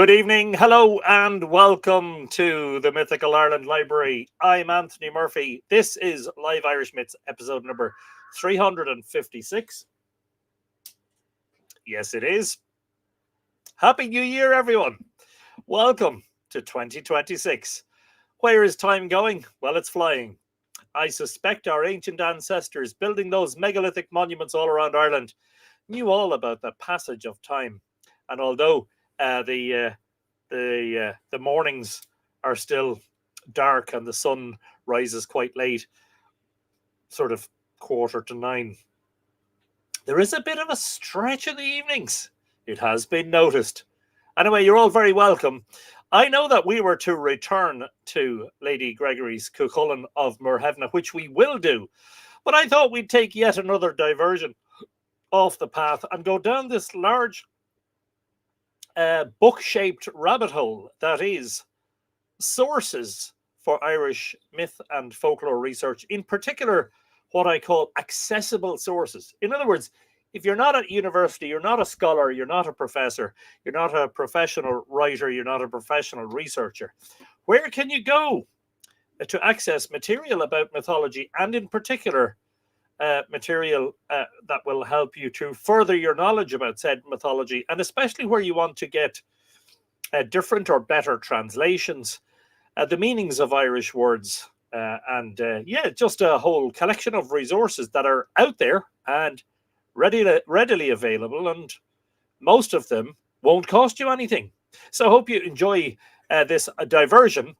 Good evening, hello, and welcome to the Mythical Ireland Library. I'm Anthony Murphy. This is Live Irish Myths, episode number 356. Yes, it is. Happy New Year, everyone. Welcome to 2026. Where is time going? Well, it's flying. I suspect our ancient ancestors building those megalithic monuments all around Ireland knew all about the passage of time. And although the mornings are still dark and the sun rises quite late, sort of 8:45, there is a bit of a stretch in the evenings. It has been noticed. Anyway, you're all very welcome. I know that we were to return to Lady Gregory's Cuchulainn of Muirhevna, which we will do, but I thought we'd take yet another diversion off the path and go down this large book-shaped rabbit hole that is sources for Irish myth and folklore research, in particular what I call accessible sources. In other words, if you're not at university, you're not a scholar, you're not a professor, you're not a professional writer, you're not a professional researcher, where can you go to access material about mythology, and in particular material that will help you to further your knowledge about said mythology, and especially where you want to get different or better translations, the meanings of Irish words, and just a whole collection of resources that are out there and readily available, and most of them won't cost you anything. So I hope you enjoy this diversion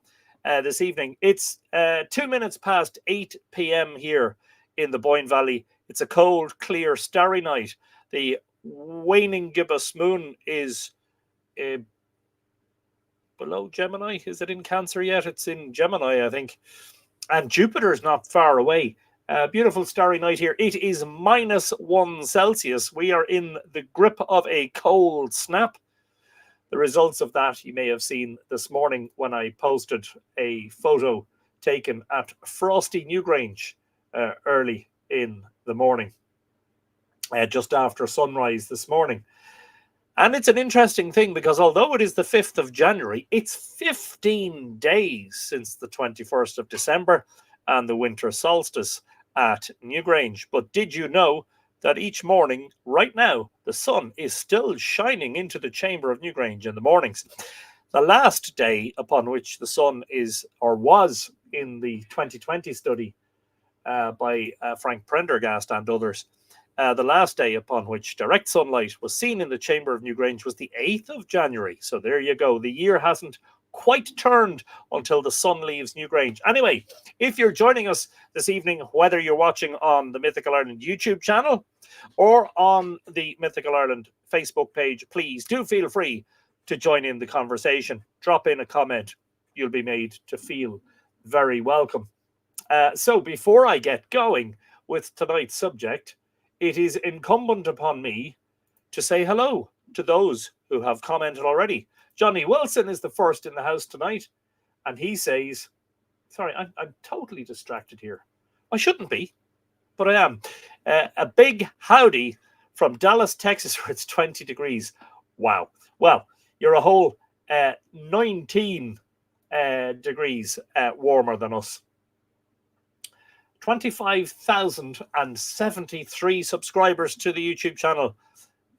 this evening. It's 2 minutes past 8 p.m. here in the Boyne Valley. It's a cold, clear, starry night. The waning gibbous moon is below Gemini. Is it in Cancer yet? It's in Gemini, I think. And Jupiter's not far away. Beautiful starry night here. It is -1 Celsius. We are in the grip of a cold snap. The results of that you may have seen this morning when I posted a photo taken at frosty Newgrange early in the morning, just after sunrise this morning. And it's an interesting thing because although it is the 5th of January, it's 15 days since the 21st of December and the winter solstice at Newgrange. But did you know that each morning, right now, the sun is still shining into the chamber of Newgrange in the mornings? The last day upon which the sun is, or was in the 2020 study by Frank Prendergast and others, the last day upon which direct sunlight was seen in the chamber of Newgrange was the 8th of January. So there you go. The year hasn't quite turned until the sun leaves Newgrange. Anyway, if you're joining us this evening, whether you're watching on the Mythical Ireland YouTube channel or on the Mythical Ireland Facebook page, please do feel free to join in the conversation. Drop in a comment. You'll be made to feel very welcome. So before I get going with tonight's subject, it is incumbent upon me to say hello to those who have commented already. Johnny Wilson is the first in the house tonight, and he says, sorry, I'm totally distracted here. I shouldn't be, but I am. A big howdy from Dallas, Texas, where it's 20 degrees. Wow. Well, you're a whole 19 degrees warmer than us. 25,073 subscribers to the YouTube channel.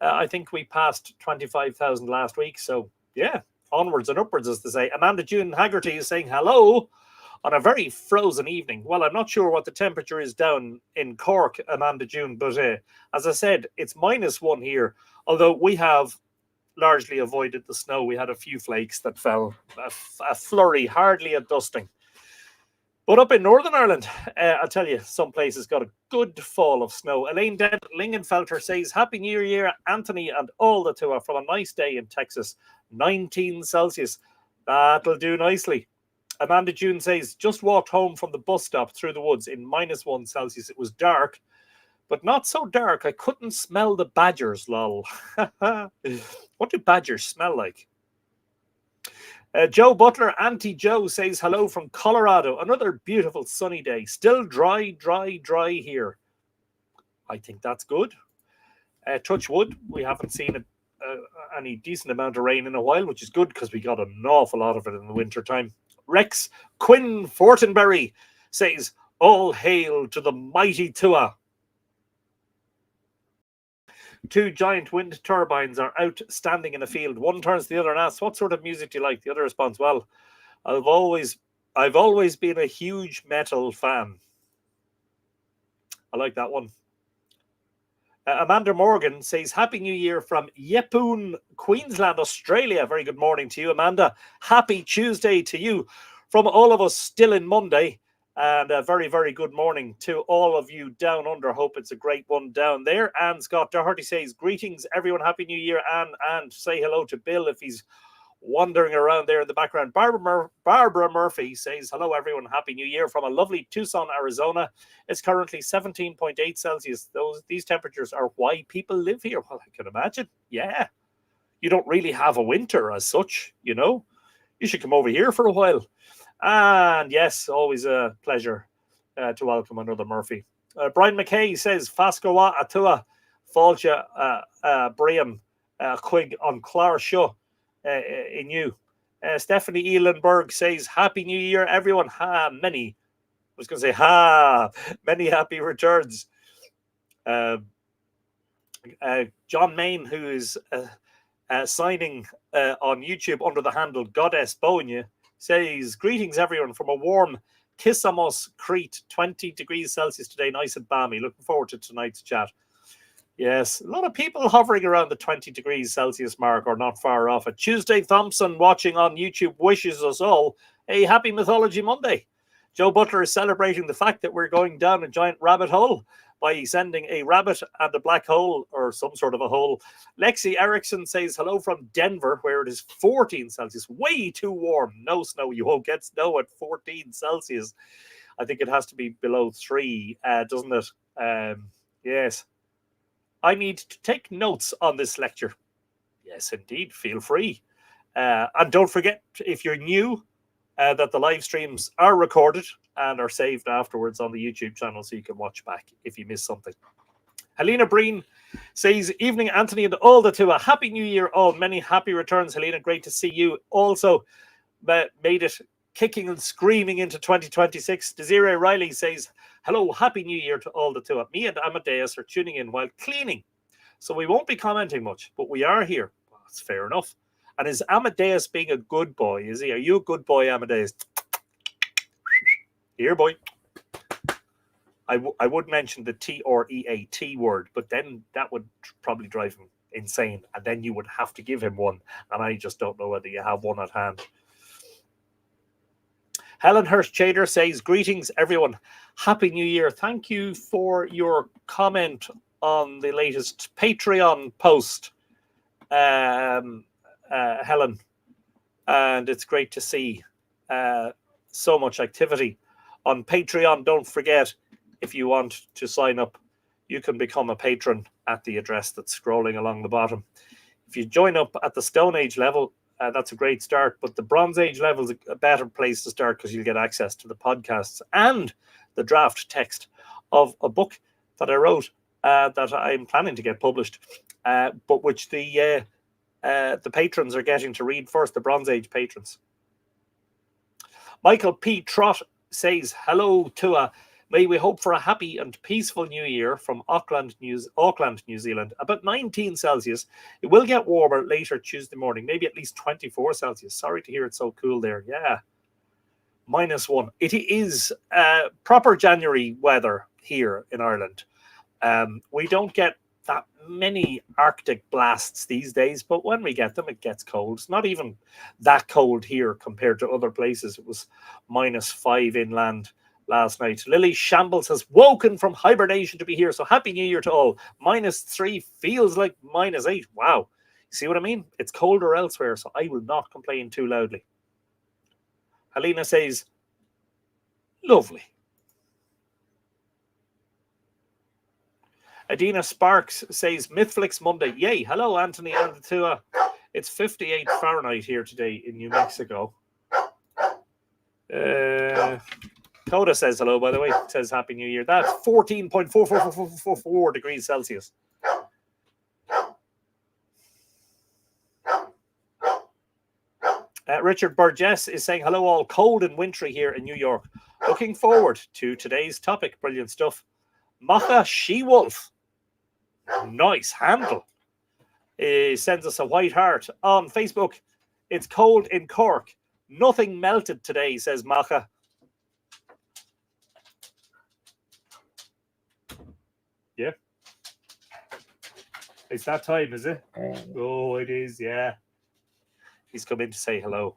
I think we passed 25,000 last week. So, yeah, onwards and upwards, as they say. Amanda June Haggerty is saying hello on a very frozen evening. Well, I'm not sure what the temperature is down in Cork, Amanda June, but as I said, it's -1 here, although we have largely avoided the snow. We had a few flakes that fell, a flurry, hardly a dusting. But up in Northern Ireland, I'll tell you, some places got a good fall of snow. Elaine Lingenfelter says, Happy New Year, Anthony and all the Tuath, from a nice day in Texas, 19 Celsius. That'll do nicely. Amanda June says, just walked home from the bus stop through the woods in -1 Celsius. It was dark, but not so dark. I couldn't smell the badgers, lol. What do badgers smell like? Joe Butler, Auntie Joe, says hello from Colorado. Another beautiful sunny day. Still dry here. I think that's good. Touch wood. We haven't seen any decent amount of rain in a while, which is good because we got an awful lot of it in the winter time. Rex Quinn Fortenberry says, all hail to the mighty Tuath. 2 giant wind turbines are out standing in a field. One turns to the other and asks, what sort of music do you like? The other responds, well, I've always been a huge metal fan. I like that one. Amanda Morgan says, Happy New Year from Yeppoon, Queensland, Australia. Very good morning to you, Amanda. Happy Tuesday to you from all of us still in Monday. And a very, very good morning to all of you down under. Hope it's a great one down there. And Scott Doherty says, greetings, everyone. Happy New Year. And say hello to Bill if he's wandering around there in the background. Barbara Murphy says, hello, everyone. Happy New Year from a lovely Tucson, Arizona. It's currently 17.8 Celsius. These temperatures are why people live here. Well, I can imagine. Yeah. You don't really have a winter as such, you know. You should come over here for a while. And yes, always a pleasure to welcome another Murphy. Brian McKay says, Fascoa Atua, Falcha Briam, Quig on Clar Shaw. In you. Stephanie Ehlenberg says, Happy New Year, everyone. Many happy returns. John Main, who is signing on YouTube under the handle Goddess Bonya, says, greetings, everyone, from a warm Kissamos, Crete, 20 degrees Celsius today, nice and balmy. Looking forward to tonight's chat. Yes, a lot of people hovering around the 20 degrees Celsius mark or not far off it. Tuesday Thompson watching on YouTube wishes us all a happy Mythology Monday. Joe Butler is celebrating the fact that we're going down a giant rabbit hole by sending a rabbit and a black hole or some sort of a hole. Lexi Erickson says hello from Denver, where it is 14 Celsius. Way too warm. No snow. You won't get snow at 14 Celsius. I think it has to be below 3, doesn't it? Yes. I need to take notes on this lecture. Yes, indeed. Feel free. And don't forget, if you're new, that the live streams are recorded and are saved afterwards on the YouTube channel so you can watch back if you miss something. Helena Breen says, evening, Anthony, and all the Tuath. Happy New Year, all. Many happy returns, Helena. Great to see you. Also, made it kicking and screaming into 2026. Desiree Riley says, hello, Happy New Year to all the Tuath. Me and Amadeus are tuning in while cleaning, so we won't be commenting much, but we are here. Well, that's fair enough. And is Amadeus being a good boy? Is he? Are you a good boy, Amadeus? Here, boy. I would mention the T-R-E-A-T word, but then that would probably drive him insane, and then you would have to give him one, and I just don't know whether you have one at hand. Helen Hurst Chader says, greetings, everyone. Happy New Year. Thank you for your comment on the latest Patreon post, Helen. And it's great to see so much activity on Patreon. Don't forget, if you want to sign up, you can become a patron at the address that's scrolling along the bottom. If you join up at the Stone Age level, that's a great start, but the Bronze Age level is a better place to start because you'll get access to the podcasts and the draft text of a book that I wrote that I'm planning to get published, but which the patrons are getting to read first, the Bronze Age patrons. Michael P. Trott says, hello, Tuath. May we hope for a happy and peaceful new year from Auckland, New Zealand. About 19 Celsius. It will get warmer later Tuesday morning, maybe at least 24 Celsius. Sorry to hear it's so cool there. Yeah. -1. It is proper January weather here in Ireland. We don't get that many Arctic blasts these days, but when we get them, it gets cold. It's not even that cold here compared to other places. It was -5 inland last night. Lily Shambles has woken from hibernation to be here. So happy New Year to all. -3 feels like -8. Wow. See what I mean? It's colder elsewhere, so I will not complain too loudly. Helena says, lovely. Adina Sparks says, MythFlix Monday. Yay. Hello, Anthony and the Tuath. It's 58 Fahrenheit here today in New Mexico. Coda says hello, by the way. Says Happy New Year. That's 14.444 degrees Celsius. Richard Burgess is saying, hello all, cold and wintry here in New York. Looking forward to today's topic. Brilliant stuff. Macha She-Wolf. Nice handle. Sends us a white heart on Facebook. It's cold in Cork. Nothing melted today, says Macha. Yeah. It's that time, is it? Oh, it is, yeah. He's come in to say hello.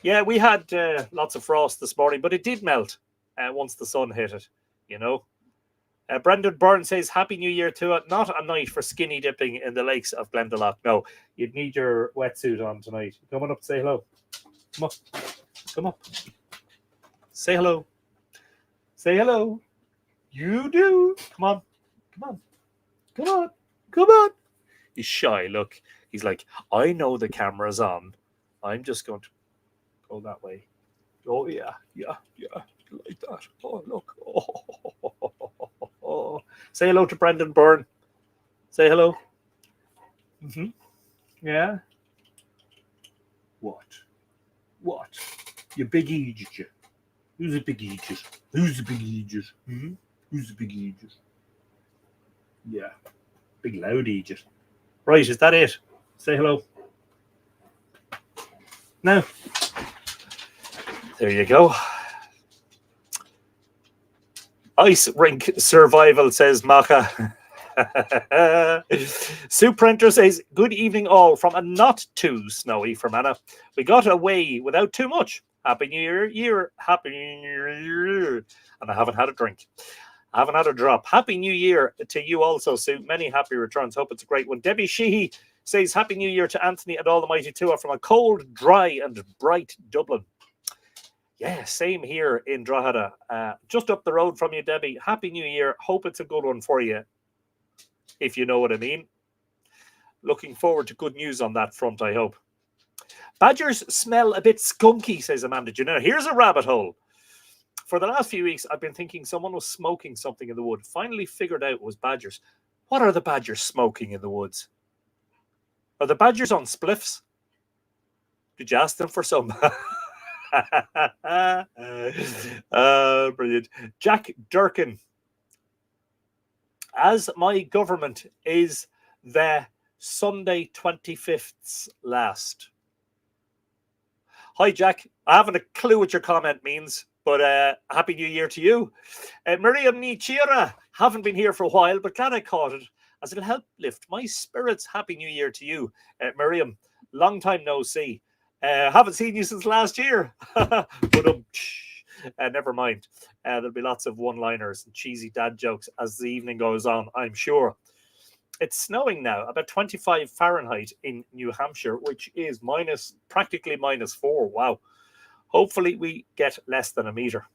Yeah, we had lots of frost this morning, but it did melt once the sun hit it, you know. Brendan Byrne says, Happy New Year to it. Not a night for skinny dipping in the lakes of Glendalough. No, you'd need your wetsuit on tonight. Come on up, say hello. Come up. Come up. Say hello. Say hello. You do. Come on. Come on. Come on. Come on. He's shy, look. He's like, I know the camera's on. I'm just going to go that way. Oh, yeah. Yeah. Yeah. Like that. Oh, look. Oh. Say hello to Brendan Byrne. Say hello. Mm-hmm. Yeah. What? You big Egypt. Who's a big Egypt? Who's the big Egypt? Hmm? Who's the big Egypt? Yeah. Big loud Egypt. Right, is that it? Say hello. Now. There you go. Ice rink survival, says Macha. Sue Printer says, good evening all from a not too snowy Fermanagh. We got away without too much. Happy New Year. Happy New Year. And I haven't had a drink. I haven't had a drop. Happy New Year to you also, Sue. Many happy returns. Hope it's a great one. Debbie Sheehy says, Happy New Year to Anthony and all the mighty Tuath from a cold, dry and bright Dublin. Yeah, same here in Drogheda. Just up the road from you, Debbie. Happy New Year. Hope it's a good one for you, if you know what I mean. Looking forward to good news on that front, I hope. Badgers smell a bit skunky, says Amanda. You know, here's a rabbit hole. For the last few weeks, I've been thinking someone was smoking something in the wood. Finally figured out it was badgers. What are the badgers smoking in the woods? Are the badgers on spliffs? Did you ask them for some? Brilliant. Jack Durkin. As my government is the Sunday 25th's last. Hi, Jack. I haven't a clue what your comment means, but Happy New Year to you. Miriam Nichira. Haven't been here for a while, but glad I caught it, as it'll help lift my spirits. Happy New Year to you, Miriam. Long time no see. Haven't seen you since last year. But never mind. There'll be lots of one-liners and cheesy dad jokes as the evening goes on, I'm sure. It's snowing now, about 25 Fahrenheit in New Hampshire, which is practically -4. Wow. Hopefully we get less than a metre.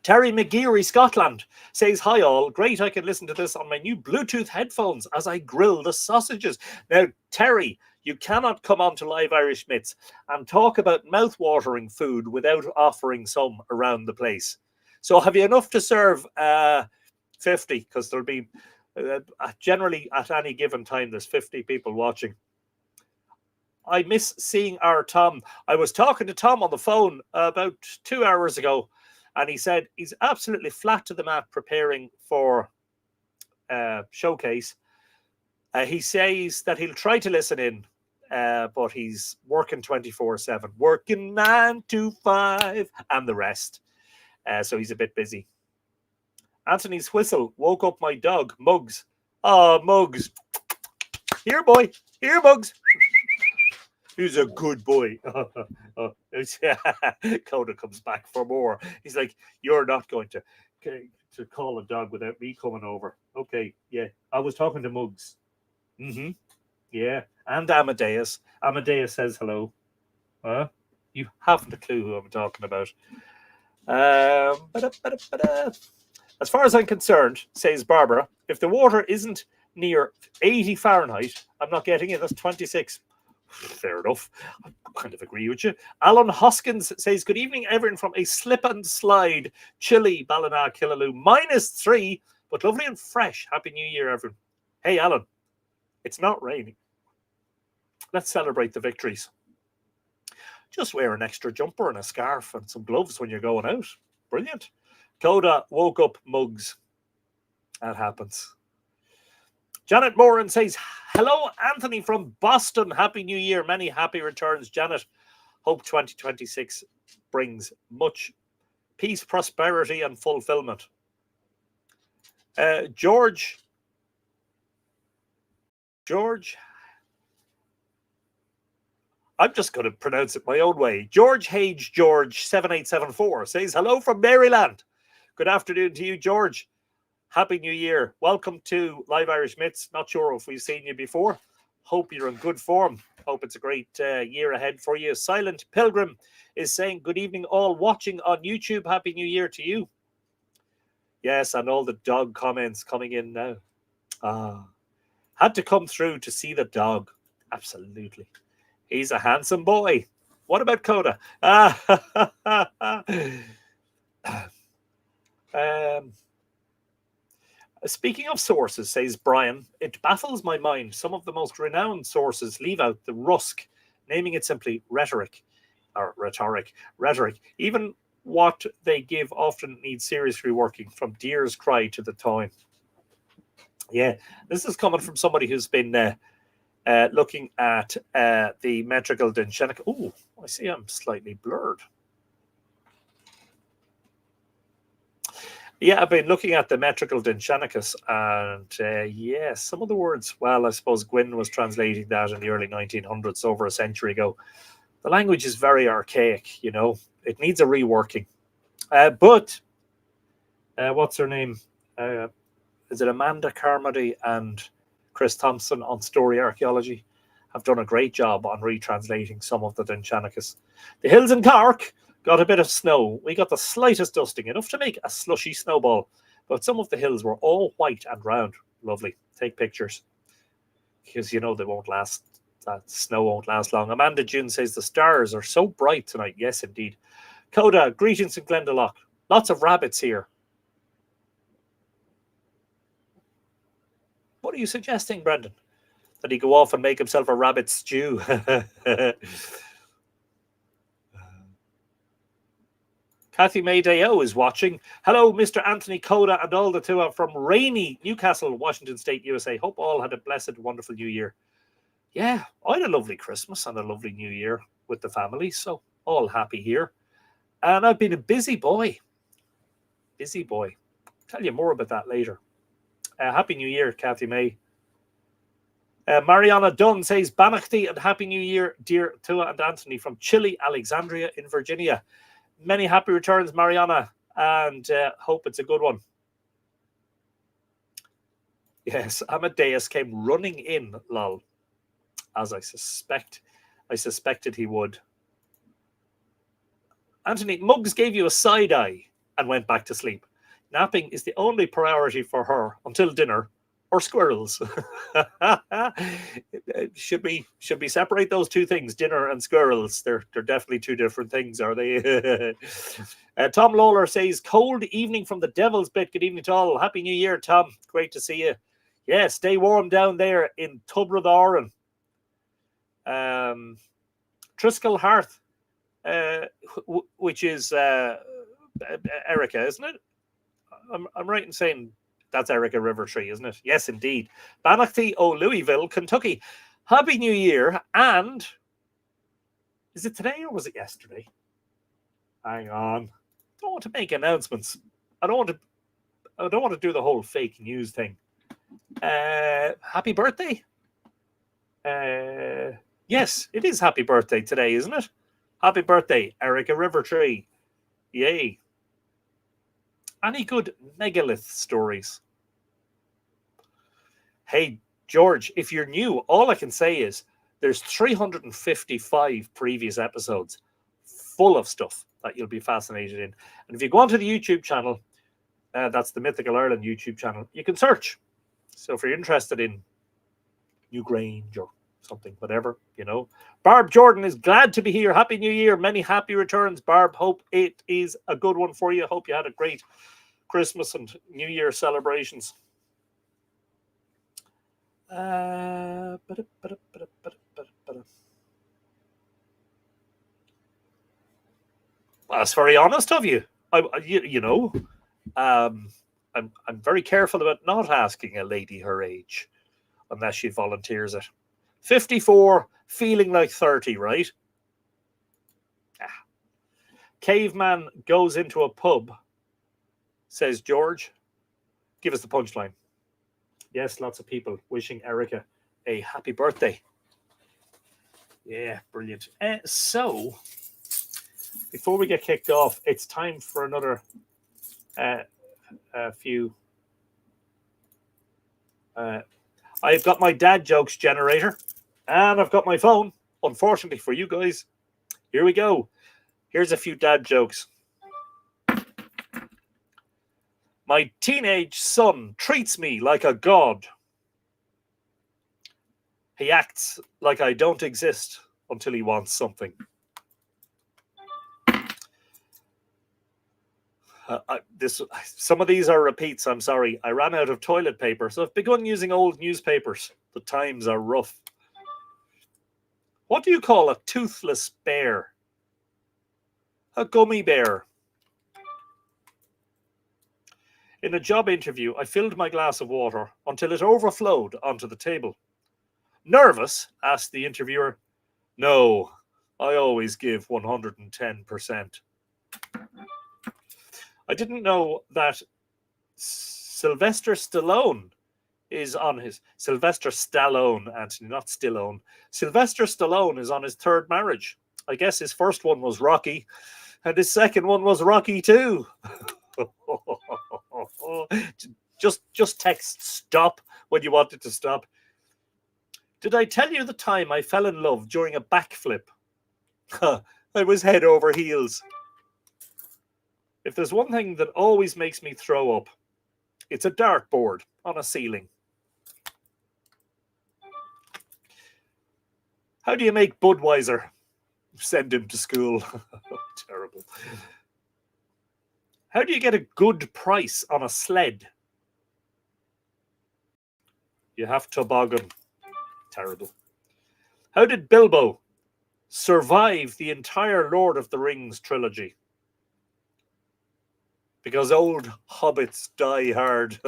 Terry McGeary, Scotland, says, hi all. Great, I can listen to this on my new Bluetooth headphones as I grill the sausages. Now, Terry, you cannot come on to Live Irish Myths and talk about mouth-watering food without offering some around the place. So have you enough to serve 50? Because there'll be, generally at any given time, there's 50 people watching. I miss seeing our Tom. I was talking to Tom on the phone about 2 hours ago, and he said he's absolutely flat to the mat preparing for showcase. He says that he'll try to listen in, but he's working 24/7, working 9 to 5 and the rest. So he's a bit busy. Anthony's whistle woke up my dog, Muggs. Oh, Muggs. Here, boy. Here, Muggs. He's a good boy. Coda comes back for more. He's like, you're not going to call a dog without me coming over. Okay, yeah. I was talking to Muggs. Mm-hmm. Yeah. And Amadeus. Amadeus says hello. Huh? You haven't a clue who I'm talking about. As far as I'm concerned, says Barbara, if the water isn't near 80 Fahrenheit, I'm not getting it. That's 26. Fair enough. I kind of agree with you. Alan Hoskins says, good evening, everyone from a slip and slide, chilly Ballina Killaloe, -3, but lovely and fresh. Happy New Year, everyone. Hey, Alan, it's not raining. Let's celebrate the victories. Just wear an extra jumper and a scarf and some gloves when you're going out. Brilliant. Coda woke up mugs. That happens. Janet Moran says, hello, Anthony from Boston. Happy New Year. Many happy returns, Janet. Hope 2026 brings much peace, prosperity, and fulfillment. George, I'm just going to pronounce it my own way. George Hage George 7874 says, hello from Maryland. Good afternoon to you, George. Happy New Year. Welcome to Live Irish Myths. Not sure if we've seen you before. Hope you're in good form. Hope it's a great year ahead for you. Silent Pilgrim is saying, good evening, all watching on YouTube. Happy New Year to you. Yes, and all the dog comments coming in now. Had to come through to see the dog. Absolutely. He's a handsome boy. What about Coda? Speaking of sources, says Brian, it baffles my mind. Some of the most renowned sources leave out the Rusk, naming it simply rhetoric. Even what they give often needs serious reworking, from Deer's Cry to the Time. Yeah, this is coming from somebody who's been looking at the metrical Dinshenicus. Oh, I see I'm slightly blurred. Yeah, I've been looking at the metrical Dinshenicus, and yes, some of the words, well, I suppose Gwyn was translating that in the early 1900s, over a century ago. The language is very archaic, you know. It needs a reworking. But what's her name? Is it Amanda Carmody and Chris Thompson on Story Archaeology? Have done a great job on retranslating some of the Dinshenicus. The hills in Cork got a bit of snow. We got the slightest dusting, enough to make a slushy snowball. But some of the hills were all white and round. Lovely. Take pictures. Because, you know, they won't last. That snow won't last long. Amanda June says, the stars are so bright tonight. Yes, indeed. Coda, greetings in Glendalough. Lots of rabbits here. What are you suggesting, Brendan? That he go off and make himself a rabbit stew? Kathy Maydeo is watching. Hello, Mr. Anthony, Coda, and all the Tuath from rainy Newcastle, Washington State, USA. Hope all had a blessed, wonderful New Year. Yeah, I had a lovely Christmas and a lovely New Year with the family, so all happy here. And I've been a busy boy. Busy boy. Tell you more about that later. Happy New Year, Kathy May. Mariana Dunn says, Banachty and Happy New Year, dear Tuath and Anthony from chilly Alexandria in Virginia. Many happy returns, Mariana, and hope it's a good one. Yes, Amadeus came running in, lol, as I suspected he would. Anthony, Muggs gave you a side eye and went back to sleep. Napping is the only priority for her until dinner, or squirrels. Should we separate those two things, dinner and squirrels? They're definitely two different things, are they? Tom Lawler says, cold evening from the Devil's Bit. Good evening to all. Happy New Year, Tom. Great to see you. Yeah, stay warm down there in Tubradoran. Triskel Hearth, which is Erica, isn't it? I'm right in saying that's Erica River Tree, isn't it? Yes, indeed. Banachty, Louisville, Kentucky. Happy New Year. And is it today or was it yesterday? Hang on. I don't want to make announcements. I don't want to do the whole fake news thing. Happy birthday. Yes, it is happy birthday today, isn't it? Happy birthday, Erica River Tree. Yay. Any good megalith stories? Hey, George, if you're new, all I can say is there's 355 previous episodes full of stuff that you'll be fascinated in. And if you go onto the YouTube channel, that's the Mythical Ireland YouTube channel, you can search. So if you're interested in Newgrange or something, whatever, you know. Barb Jordan is glad to be here. Happy New Year. Many happy returns, Barb. Hope it is a good one for you. Hope you had a great Christmas and New Year celebrations. That's very honest of you. You know, I'm very careful about not asking a lady her age unless she volunteers it. 54, feeling like 30, right? Caveman goes into a pub, says George. Give us the punchline. Yes, lots of people wishing Erica a happy birthday. Yeah, brilliant. So, before we get kicked off, it's time for another few. I've got my dad jokes generator, and I've got my phone. Unfortunately for you guys, here we go. Here's a few dad jokes. My teenage son treats me like a god. He acts like I don't exist until he wants something. Some of these are repeats, I'm sorry. I ran out of toilet paper, so I've begun using old newspapers. The times are rough. What do you call a toothless bear? A gummy bear. In a job interview, I filled my glass of water until it overflowed onto the table. Nervous? Asked the interviewer. No, I always give 110%. I didn't know that Sylvester Stallone is on his... Sylvester Stallone, Anthony, not Stallone. Sylvester Stallone is on his third marriage. I guess his first one was Rocky, and his second one was Rocky too. Just text stop when you want it to stop. Did I tell you the time I fell in love during a backflip? I was head over heels. If there's one thing that always makes me throw up, it's a dartboard on a ceiling. How do you make Budweiser? Send him to school. Terrible. How do you get a good price on a sled? You have toboggan. Terrible. How did Bilbo survive the entire Lord of the Rings trilogy? Because old hobbits die hard.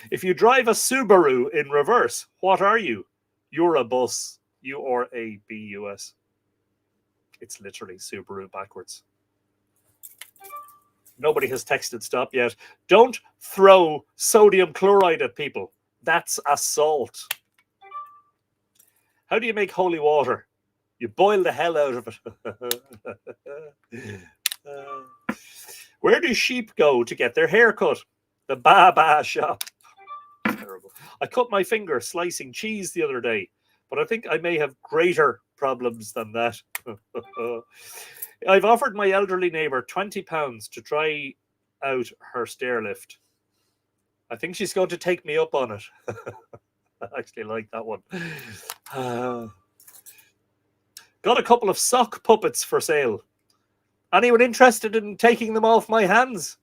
If you drive a Subaru in reverse, what are you? You're a bus. U-R-A-B-U-S. It's literally Subaru backwards. Nobody has texted stop yet. Don't throw sodium chloride at people. That's assault. How do you make holy water? You boil the hell out of it. Where do sheep go to get their hair cut? The Baba shop. Terrible. I cut my finger slicing cheese the other day, but I think I may have greater problems than that. I've offered my elderly neighbour £20 to try out her stair lift. I think she's going to take me up on it. I actually like that one. Got a couple of sock puppets for sale. Anyone interested in taking them off my hands?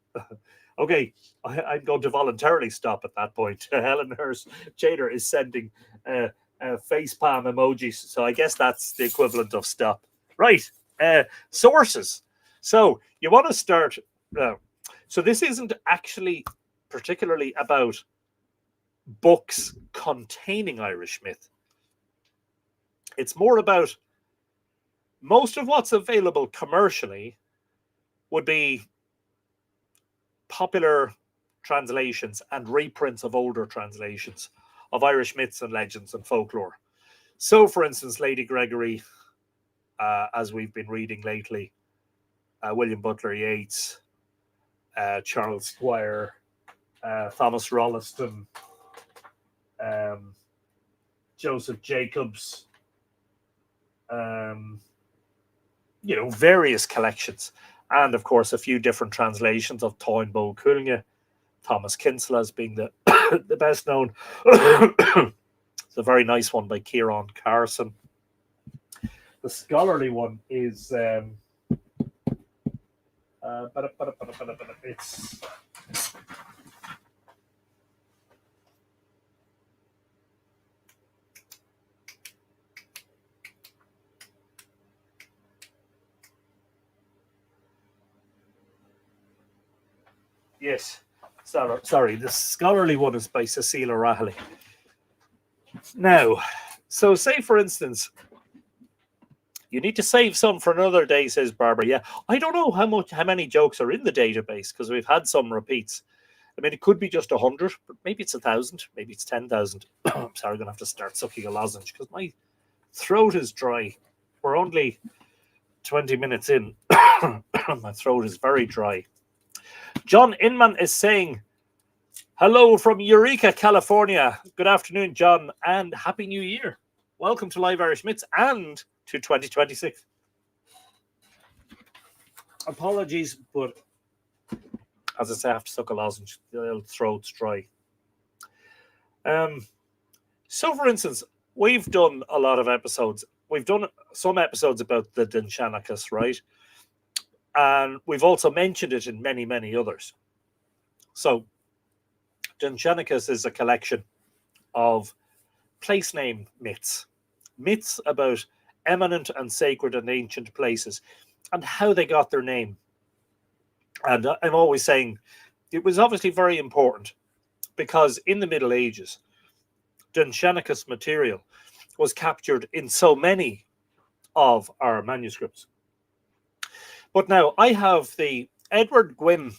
Okay, I'm going to voluntarily stop at that point. Helen Hurst Chater is sending facepalm emojis, so I guess that's the equivalent of stop. Right, sources. So you want to start... so this isn't actually particularly about books containing Irish myth. It's more about most of what's available commercially would be popular translations and reprints of older translations of Irish myths and legends and folklore. So, for instance, Lady Gregory, as we've been reading lately, William Butler Yeats, Charles Squire, Thomas Rolliston, Joseph Jacobs, various collections. And, of course, a few different translations of Táin Bó Cúailnge, Thomas Kinsella as being the, the best known. It's a very nice one by Kieran Carson. The scholarly one is... it's... Yes. Sorry, the scholarly one is by Cecile O'Reilly. Now, so say for instance, you need to save some for another day, says Barbara. Yeah, I don't know how many jokes are in the database because we've had some repeats. I mean, it could be just 100, but maybe it's 1,000, maybe it's 10,000. I'm sorry, I'm gonna have to start sucking a lozenge because my throat is dry. We're only 20 minutes in. My throat is very dry. John Inman is saying, hello from Eureka, California. Good afternoon, John, and Happy New Year. Welcome to Live Irish Myths and to 2026. Apologies, but as I say, I have to suck a lozenge. The throat's dry. So, for instance, we've done a lot of episodes. We've done some episodes about the Dinshanicus, right? And we've also mentioned it in many, many others. So, Dinshanicus is a collection of place name myths, myths about eminent and sacred and ancient places and how they got their name. And I'm always saying it was obviously very important because in the Middle Ages, Dinshanicus material was captured in so many of our manuscripts. But now I have the Edward Gwynne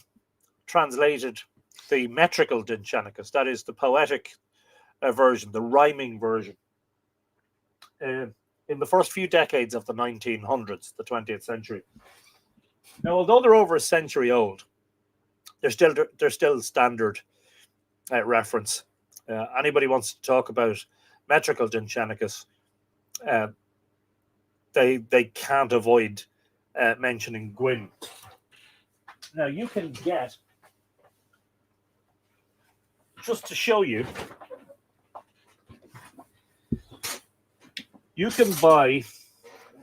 translated the metrical Dinshanicus, that is the poetic version, the rhyming version, in the first few decades of the 1900s, the 20th century. Now, although they're over a century old, they're still standard reference. Anybody wants to talk about metrical Dinshanicus, they can't avoid mentioning Gwynne. Now, you can get, just to show you, you can buy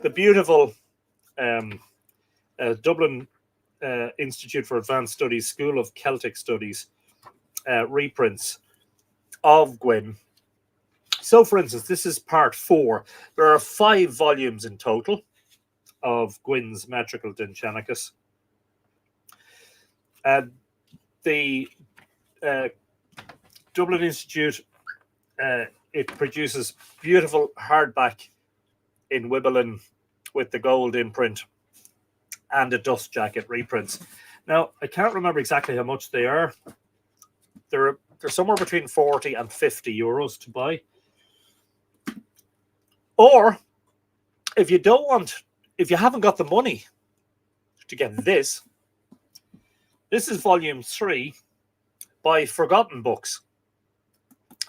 the beautiful Dublin Institute for Advanced Studies School of Celtic Studies reprints of Gwynne. So, for instance, this is part 4. There are 5 volumes in total of Gwynne's metrical Dinshanicus. The Dublin Institute, it produces beautiful hardback in Wibbelin with the gold imprint and a dust jacket reprints. Now, I can't remember exactly how much they are. They're somewhere between 40 and 50 euros to buy. Or if you haven't got the money to get this is volume 3 by Forgotten Books.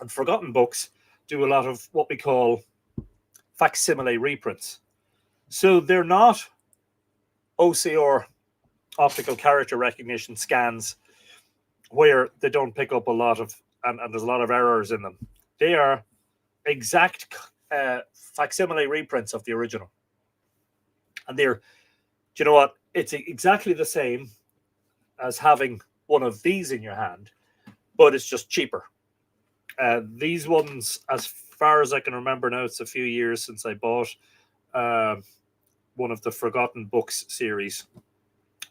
And Forgotten Books do a lot of what we call facsimile reprints. So they're not OCR, optical character recognition scans, where they don't pick up a lot of, and there's a lot of errors in them. They are exact facsimile reprints of the original. And they're, do you know what? It's exactly the same as having one of these in your hand, but it's just cheaper. These ones, as far as I can remember now, it's a few years since I bought one of the Forgotten Books series,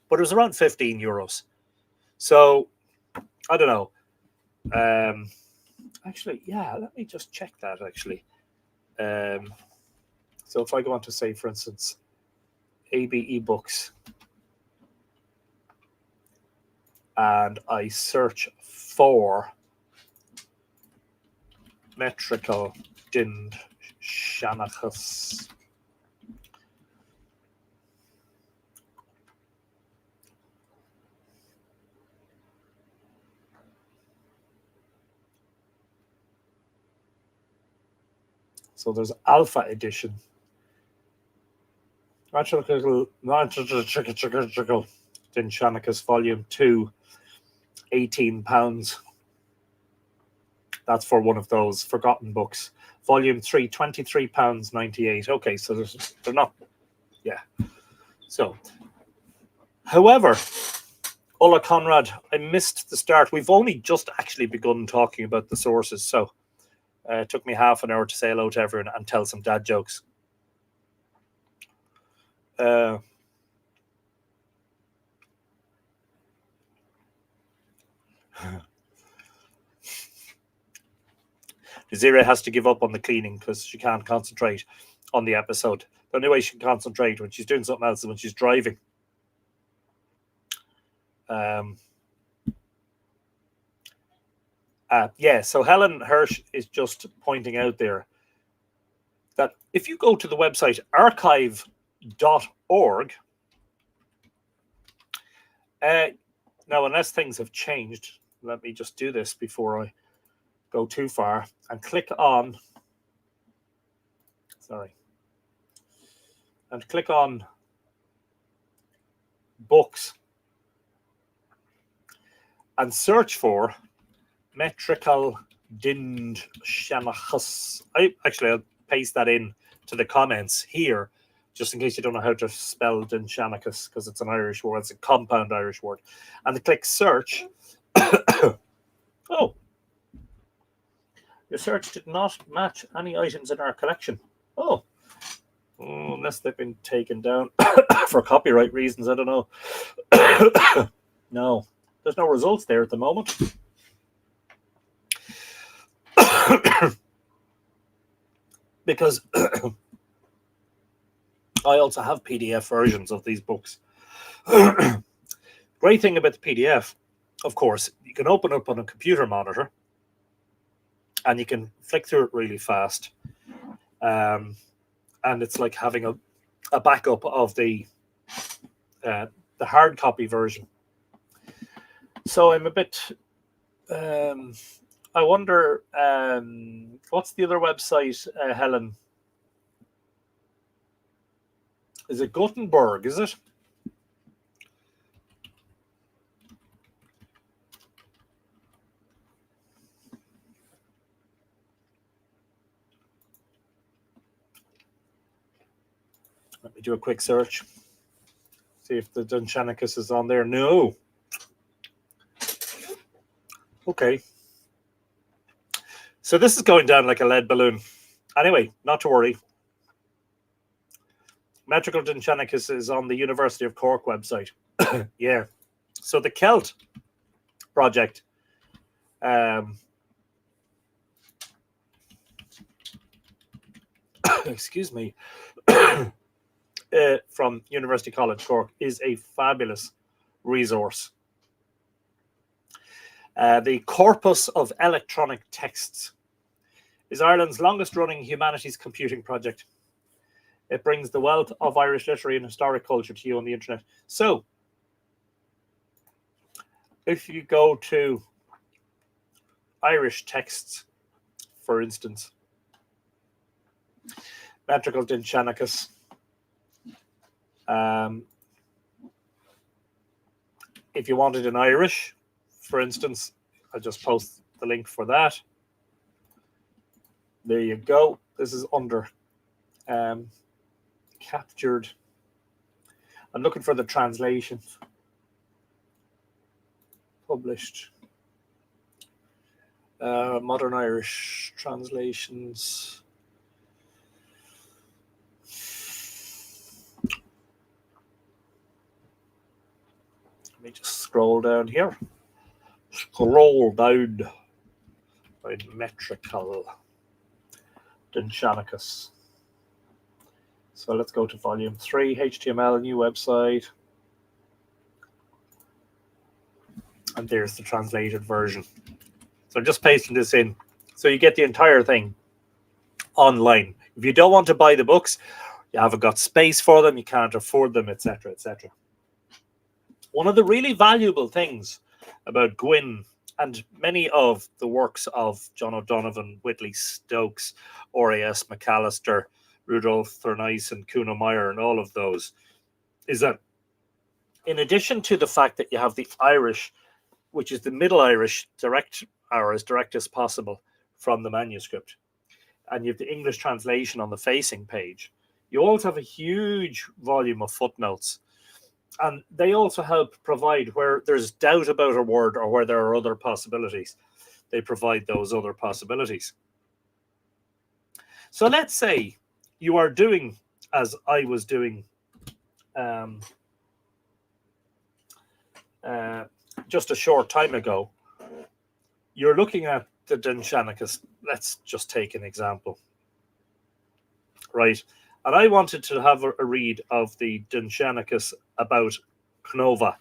but it was around 15 euros. So, I don't know. Actually, yeah, let me just check that, actually. So if I go on to, say, for instance, ABE Books, and I search for metrical Dinshanicus, so there's Alpha Edition, metrical Dinshanicus Volume 2, £18. That's for one of those Forgotten Books. Volume 3, £23.98. Okay, so they're not, yeah. So, however, Ulla Conrad, I missed the start. We've only just actually begun talking about the sources, so it took me half an hour to say hello to everyone and tell some dad jokes. Desiree has to give up on the cleaning because she can't concentrate on the episode. The only way she can concentrate when she's doing something else is when she's driving. So Helen Hirsch is just pointing out there that if you go to the website archive.org, now unless things have changed, let me just do this before I go too far and click on, books and search for metrical dind shanachus. I'll paste that in to the comments here, just in case you don't know how to spell Dinshanachus, because it's an Irish word, it's a compound Irish word. And click search. Oh, your search did not match any items in our collection. Oh, unless they've been taken down for copyright reasons, I don't know. No, there's no results there at the moment. Because I also have PDF versions of these books. Great thing about the PDF, of course, you can open up on a computer monitor and you can flick through it really fast. And it's like having a backup of the hard copy version. So I'm a bit... I wonder, what's the other website, Helen? Is it Gutenberg, is it? Let me do a quick search. See if the Dinshanachus is on there. No. Okay. So this is going down like a lead balloon. Anyway, not to worry. Metrical Dinshanachus is on the University of Cork website. Yeah. So the Celt project. Excuse me. From University College Cork is a fabulous resource. The Corpus of Electronic Texts is Ireland's longest running humanities computing project. It brings the wealth of Irish literary and historic culture to you on the internet. So, if you go to Irish texts, for instance, Metrical Dinshanachus, if you want it in Irish, for instance, I'll just post the link for that. There you go. This is under captured. I'm looking for the translation. Published. Modern Irish translations. Let me just scroll down here. Scroll down by Metrical Dinshanachus. So let's go to volume 3, HTML, new website. And there's the translated version. So I'm just pasting this in. So you get the entire thing online. If you don't want to buy the books, you haven't got space for them, you can't afford them, etc., etc. One of the really valuable things about Gwyn and many of the works of John O'Donovan, Whitley Stokes, R.A.S. McAllister, Rudolph Thurnice, Kuno Meyer, and all of those, is that in addition to the fact that you have the Irish, which is the Middle Irish, direct or as direct as possible from the manuscript, and you have the English translation on the facing page, you also have a huge volume of footnotes. And they also help provide where there's doubt about a word or where there are other possibilities. They provide those other possibilities. So let's say you are doing, as I was doing just a short time ago, you're looking at the Dinshanicus. Let's just take an example, right? And I wanted to have a read of the Dinshanicus about Knova,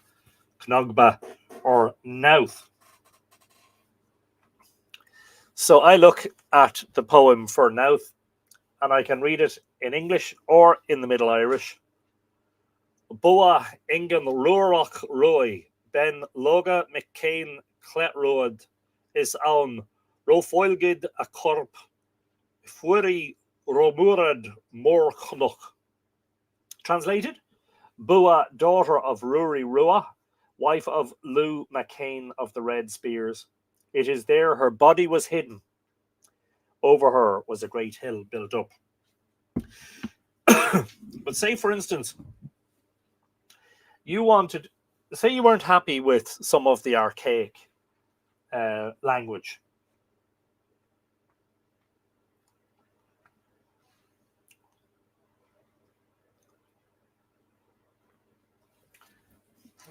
Knogba, or Nauth. So I look at the poem for Nauth, and I can read it in English or in the Middle Irish. Boa ingen ruach roi, ben loga McCain cletroad is on rofoilgid a corp, fury romurad mor knoch. Translated, Bua, daughter of Ruri Rua, wife of Lou McCain of the Red Spears. It is there her body was hidden. Over her was a great hill built up. But say, for instance, you weren't happy with some of the archaic language.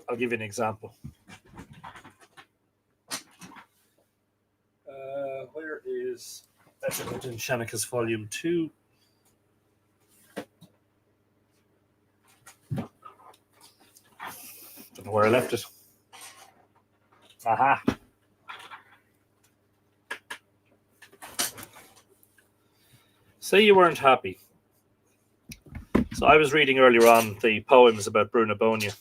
I'll give you an example. Where is Dinshanicus Volume 2? Don't know where I left it. Aha. Say you weren't happy. So I was reading earlier on the poems about Brunabonia.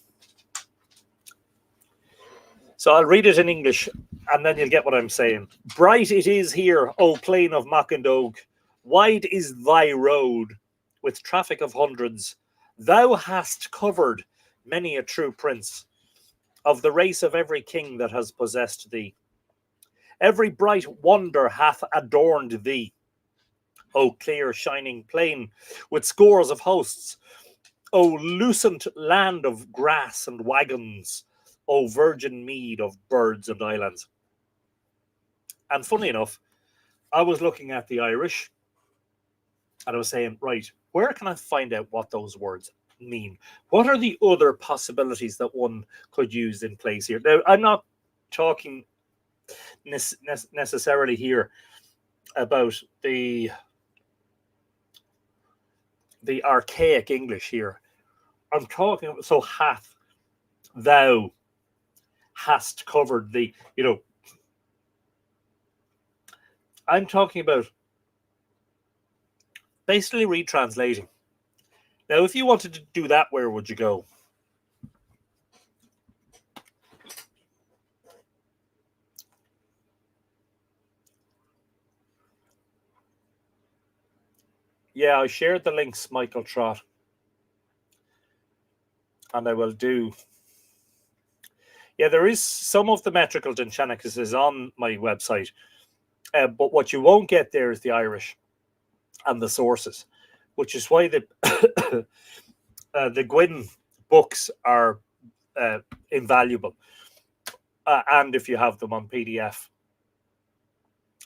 So I'll read it in English, and then you'll get what I'm saying. Bright it is here, O plain of Machindog. Wide is thy road, with traffic of hundreds. Thou hast covered many a true prince, of the race of every king that has possessed thee. Every bright wonder hath adorned thee, O clear shining plain, with scores of hosts. O lucent land of grass and wagons, O virgin mead of birds and islands. And funny enough, I was looking at the Irish, and I was saying, right, where can I find out what those words mean? What are the other possibilities that one could use in place here? Now, I'm not talking necessarily here about the archaic English here. I'm talking, so hath, thou, hast covered the, I'm talking about basically retranslating. Now, if you wanted to do that, where would you go? Yeah, I shared the links, Michael Trott. And I will do. Yeah, there is some of the metrical Dinshanicus is on my website. But what you won't get there is the Irish and the sources, which is why the the Gwyn books are invaluable. And if you have them on PDF.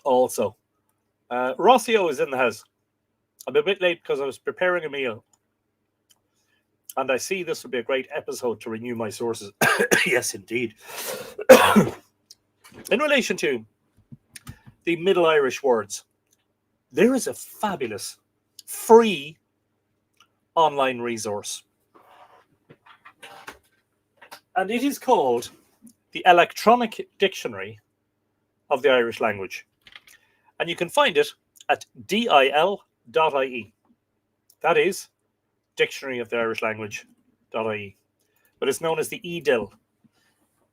Also. Rossio is in the house. I'm a bit late because I was preparing a meal. And I see this will be a great episode to renew my sources. Yes, indeed. In relation to the Middle Irish words, there is a fabulous free online resource. And it is called the Electronic Dictionary of the Irish Language. And you can find it at dil.ie. That is Dictionary of the Irish Language.ie. But it's known as the EDIL,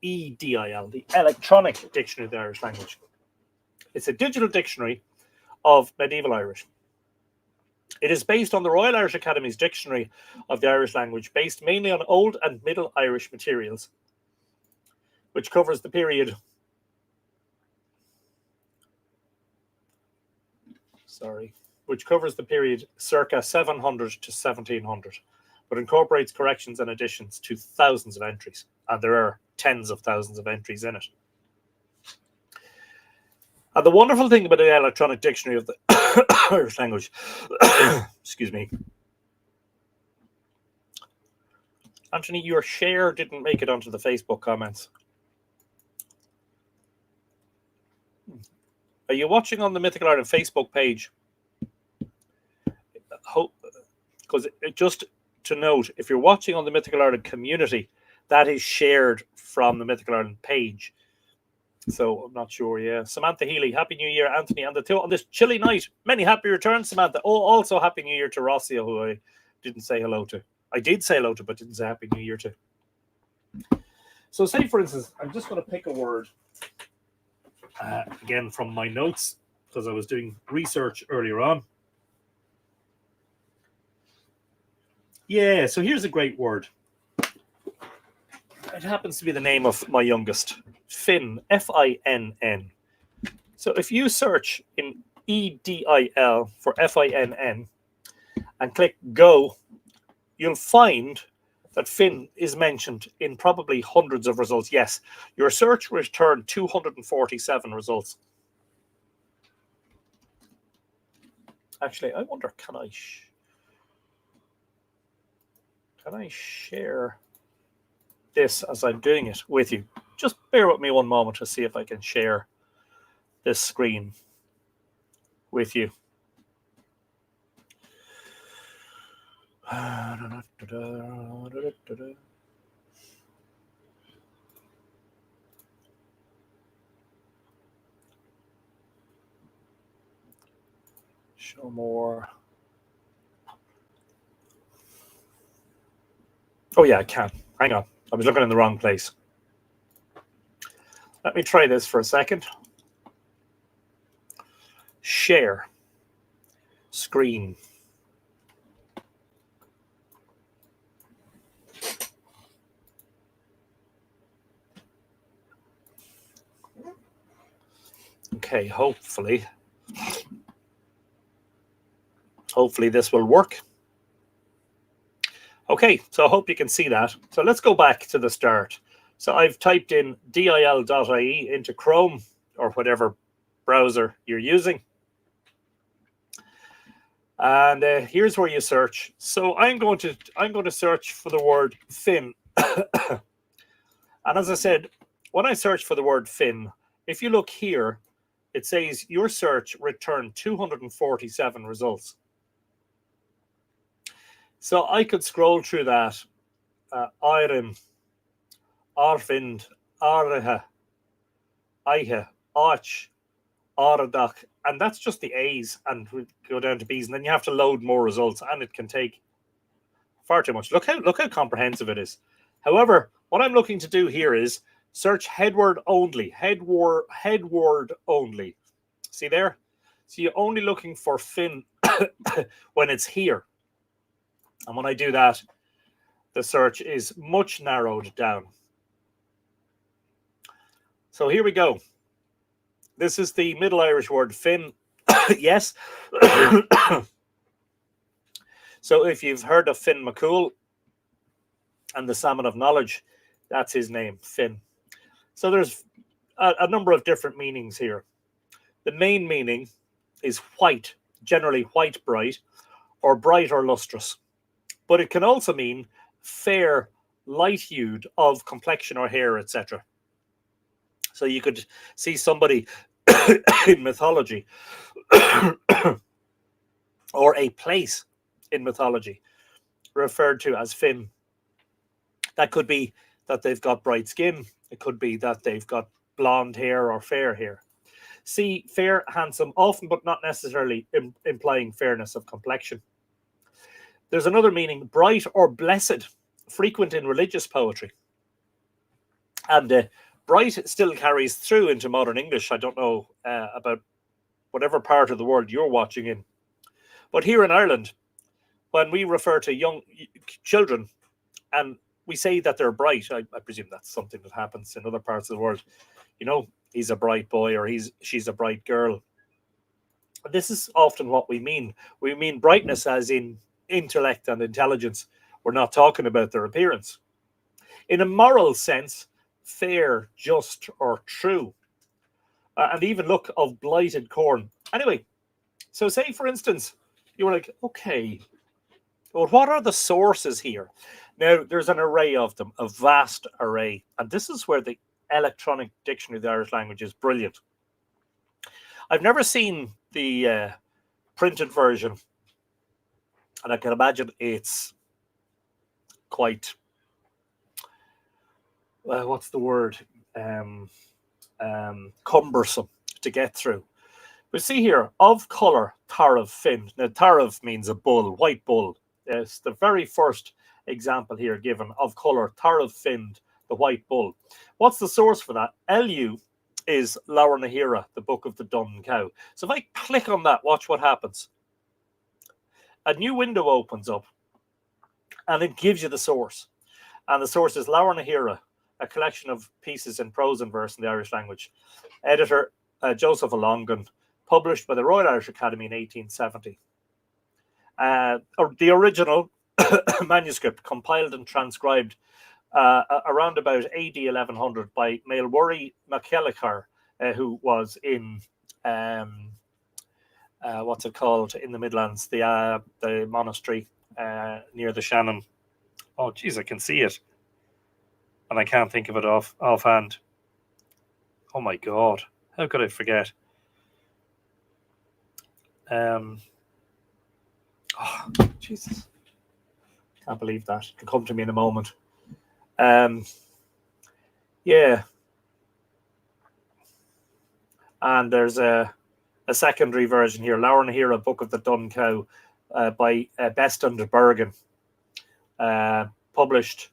EDIL, the Electronic Dictionary of the Irish Language. It's a digital dictionary of medieval Irish. It is based on the Royal Irish Academy's Dictionary of the Irish Language, based mainly on Old and Middle Irish materials, which covers the period circa 700 to 1700, but incorporates corrections and additions to thousands of entries, and there are tens of thousands of entries in it. And the wonderful thing about the Electronic Dictionary of the Irish Language, excuse me, Anthony, your share didn't make it onto the Facebook comments. Are you watching on the Mythical Ireland Facebook page? Because just to note, if you're watching on the Mythical Ireland community, that is shared from the Mythical Ireland page. So I'm not sure. Yeah, Samantha Healy, Happy New Year, Anthony, and the two on this chilly night. Many happy returns, Samantha. Oh, also Happy New Year to Rossio, who I didn't say hello to. I did say hello to, but didn't say Happy New Year to. So say, for instance, I'm just going to pick a word, again, from my notes, because I was doing research earlier on. Yeah, so here's a great word. It happens to be the name of my youngest, Finn, F-I-N-N. So if you search in EDIL for F-I-N-N and click go, you'll find that Finn is mentioned in probably hundreds of results. Yes, your search returned 247 results. Actually, I wonder, can I share this as I'm doing it with you? Just bear with me one moment to see if I can share this screen with you. Show more. Oh yeah, I can. Hang on. I was looking in the wrong place. Let me try this for a second. Share screen. Okay, hopefully this will work. Okay, so I hope you can see that. So let's go back to the start. So I've typed in dil.ie into Chrome or whatever browser you're using. And here's where you search. So I'm going to search for the word Finn. And as I said, when I search for the word Finn, if you look here, it says your search returned 247 results. So I could scroll through that. Irim, Arvind, Ariha, Aiha, Arch, Aradach, and that's just the A's, and we go down to B's, and then you have to load more results, and it can take far too much. Look how comprehensive it is. However, what I'm looking to do here is search headword only, headword only. See there? So you're only looking for Finn when it's here. And when I do that, the search is much narrowed down. So here we go. This is the Middle Irish word Finn. Yes. So if you've heard of Finn McCool and the Salmon of Knowledge, that's his name, Finn. So there's a number of different meanings here. The main meaning is white, generally white bright, or bright or lustrous. But it can also mean fair, light-hued, of complexion or hair, etc. So you could see somebody in mythology or a place in mythology referred to as Finn. That could be that they've got bright skin. It could be that they've got blonde hair or fair hair. See, fair, handsome, often but not necessarily implying fairness of complexion. There's another meaning, bright or blessed, frequent in religious poetry. And bright still carries through into modern English. I don't know about whatever part of the world you're watching in. But here in Ireland, when we refer to young children and we say that they're bright, I presume that's something that happens in other parts of the world. You know, he's a bright boy or she's a bright girl. This is often what we mean. We mean brightness as in intellect and intelligence. We're not talking about their appearance. In a moral sense, fair, just, or true. And even look of blighted corn. Anyway, so say, for instance, you were like, okay, well, what are the sources here? Now, there's an array of them, a vast array. And this is where the electronic dictionary of the Irish language is brilliant. I've never seen the printed version, and I can imagine it's quite, what's the word, cumbersome to get through. We see here, of colour, Tarav Finn. Now, Tarav means a bull, white bull. It's the very first example here given, of colour, Tarav Finn, the white bull. What's the source for that? LU is Laura Nahira, the Book of the Dun Cow. So if I click on that, watch what happens. A new window opens up, and it gives you the source. And the source is Laura Nahira, a collection of pieces in prose and verse in the Irish language. Editor, Joseph O'Longan. Published by the Royal Irish Academy in 1870. The original manuscript, compiled and transcribed around about AD 1100 by Maelworry MacKellicher, who was in what's it called in the Midlands, the monastery near the Shannon. Oh, geez, I can see it, and I can't think of it offhand. Oh my God, how could I forget? Oh, Jesus. Can't believe that. It'll come to me in a moment. Yeah. And there's a secondary version here, Laura Nahira, Book of the Dun Cow, by Beston de Bergen, published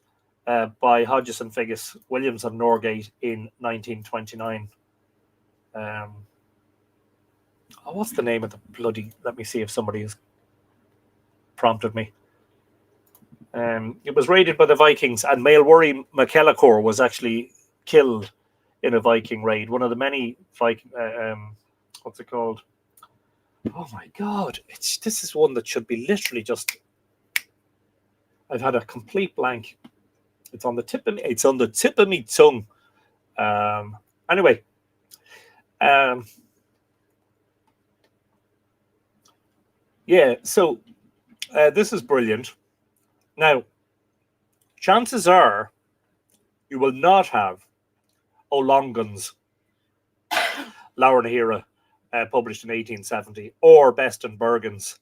by Hodges and Figgis, Williams and Norgate in 1929. What's the name of the bloody... Let me see if somebody has prompted me. It was raided by the Vikings, and Maelworry MacKellicher was actually killed in a Viking raid. One of the many Viking... what's it called? Oh my God. This is one that should be literally just... I've had a complete blank. It's on the tip of me tongue. Anyway. Yeah, so this is brilliant. Now, chances are you will not have O'Longan's Laura Nahira published in 1870, or Beston Bergen's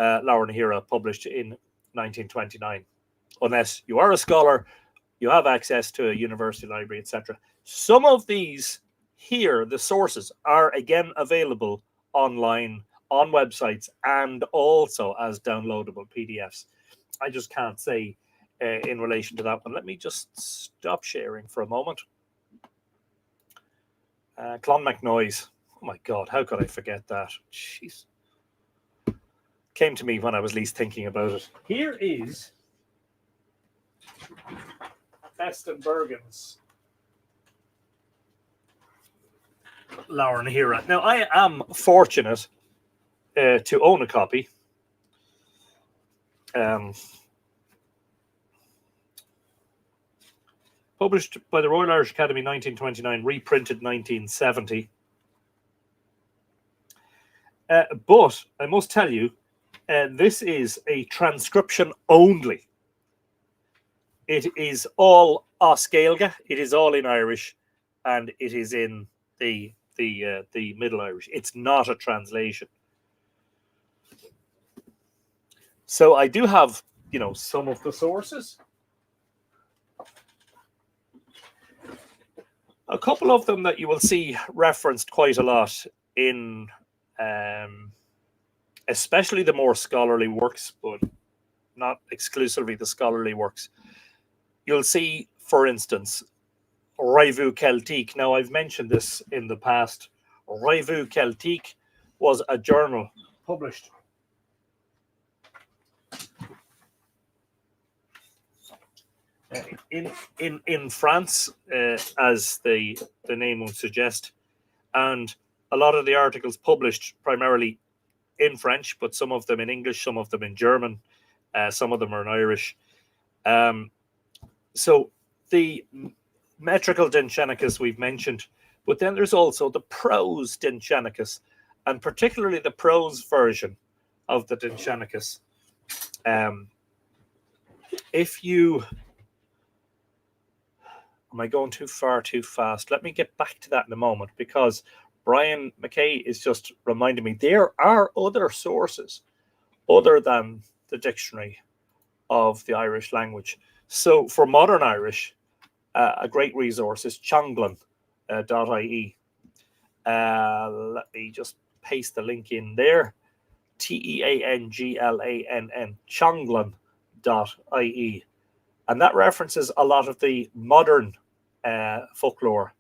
Laura Nahira published in 1929, unless you are a scholar, you have access to a university library, etc. Some of these here, the sources, are again available online on websites and also as downloadable PDFs. I just can't say in relation to that one. Let me just stop sharing for a moment. Clonmacnoise. Oh my God, how could I forget that? Jeez. Came to me when I was least thinking about it. Here is Beston Bergen's Laura Nahira. Now, I am fortunate to own a copy. Published by the Royal Irish Academy 1929, reprinted 1970. But I must tell you, this is a transcription only. It is all Oscailga. It is all in Irish, and it is in the Middle Irish. It's not a translation. So I do have, some of the sources. A couple of them that you will see referenced quite a lot in, especially the more scholarly works, but not exclusively the scholarly works. You'll see, for instance, Revue Celtique. Now, I've mentioned this in the past. Revue Celtique was a journal published in France, as the name would suggest, and a lot of the articles published primarily in French, but some of them in English, some of them in German, some of them are in Irish. So the metrical Dindshenachus we've mentioned, but then there's also the prose Dindshenachus, and particularly the prose version of the Dindshenachus. If you... Am I going too far too fast? Let me get back to that in a moment, because Brian McKay is just reminding me there are other sources other than the dictionary of the Irish language. So for modern Irish, a great resource is chonglan.ie. Let me just paste the link in there. TEANGLANN, chonglan.ie. And that references a lot of the modern folklore,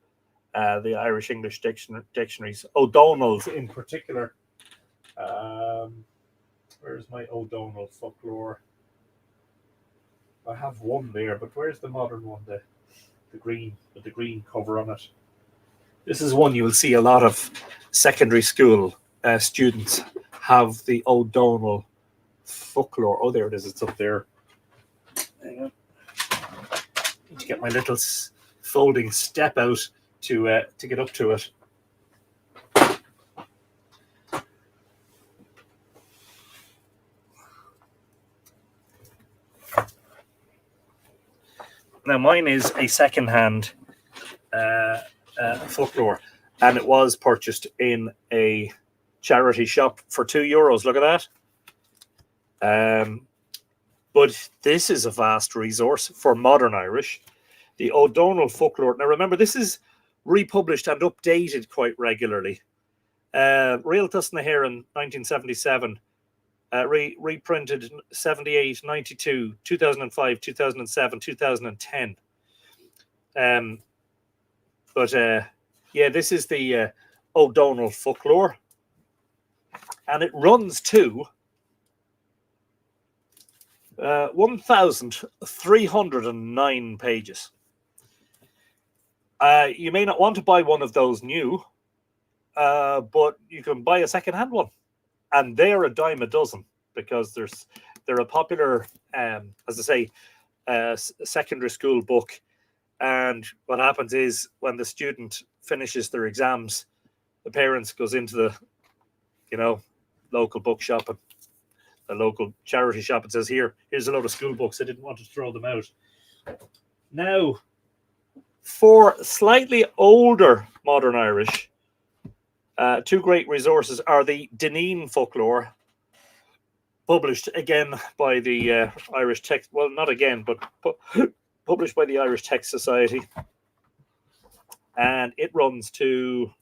the Irish English dictionaries, O'Donnell's in particular. Where's my O'Donnell folklore? I have one there, but where's the modern one? The green, with the green cover on it. This is one you will see a lot of secondary school students have, the O'Donnell folklore. Oh, there it is. It's up there. Hang on. Need to get my little folding step out to get up to it. Now, mine is a second-hand folklore, and it was purchased in a charity shop for €2. Look at that. But this is a vast resource for modern Irish. The O'Donnell folklore. Now, remember, this is republished and updated quite regularly. Rialtas na here in 1977. Reprinted 78, 92, 2005, 2007, 2010. But yeah, this is the O'Donnell folklore, and it runs to 1,309 pages. You may not want to buy one of those new, but you can buy a second-hand one. And they're a dime a dozen because they're a popular, as I say, secondary school book. And what happens is when the student finishes their exams, the parents goes into the, local bookshop and the local charity shop and says, here's a load of school books. I didn't want to throw them out. Now, for slightly older modern Irish, two great resources are the Dineen folklore, published again by the Irish Text, well, not again, but published by the Irish Text Society. And it runs to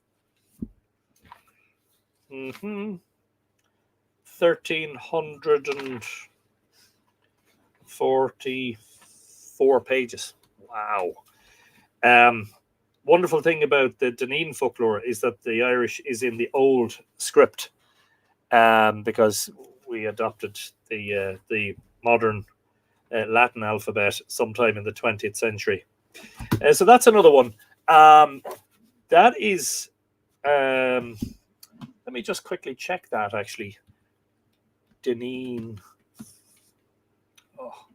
1,344 pages. Wow. Wonderful thing about the Dineen folklore is that the Irish is in the old script, because we adopted the modern Latin alphabet sometime in the 20th century. So that's another one. That is, let me just quickly check that actually. Dineen. Oh.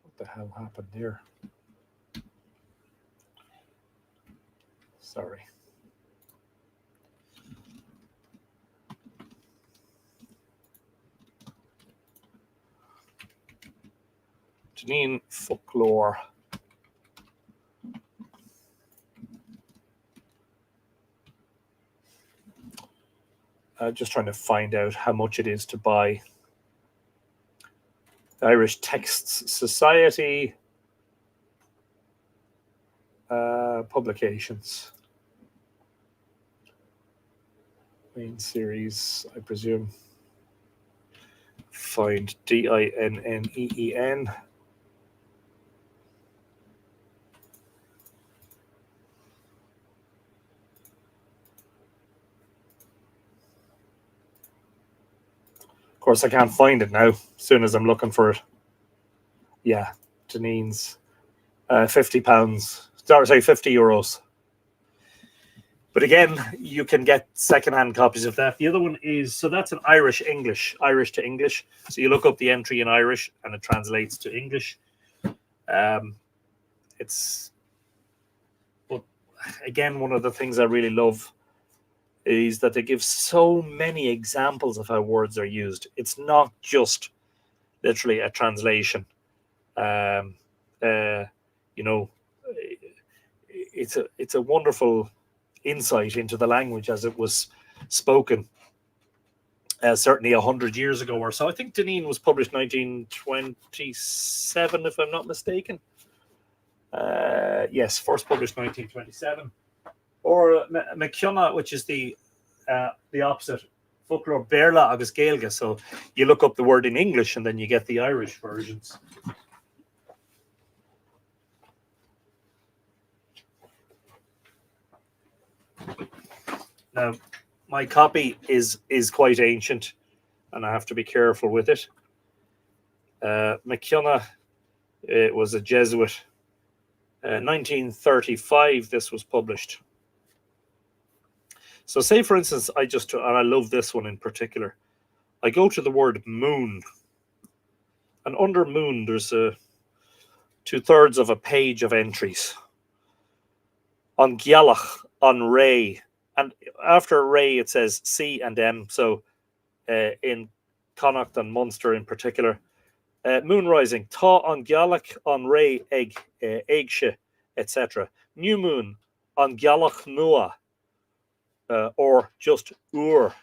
What the hell happened there? Sorry. Dineen folklore. Just trying to find out how much it is to buy. Irish Texts Society publications. Main series, I presume. Find Dinneen. Of course, I can't find it now. As soon as I'm looking for it. Yeah, Dineen's £50. Sorry, €50. But again, you can get secondhand copies of that. The other one is, so that's an Irish to English. So you look up the entry in Irish and it translates to English. It's, but again, one of the things I really love is that they give so many examples of how words are used. It's not just literally a translation. it's a wonderful insight into the language as it was spoken. Certainly 100 years ago or so. I think Deneen was published 1927, if I'm not mistaken. Yes, first published 1927. Or McKenna, which is the opposite. Folklore Berla agus Gaelga. So you look up the word in English and then you get the Irish versions. Now, my copy is quite ancient, and I have to be careful with it. McKenna, it was a Jesuit. 1935, this was published. So say, for instance, and I love this one in particular, I go to the word moon, and under moon, there's 2/3 of a page of entries. On Gialach, on Ray, and after Ray, it says C and M. So in Connacht and Munster in particular, moon rising, Tá on Gialach, on Ray, Eigshe, etc. New moon, on Gialach Nua, or just Ur,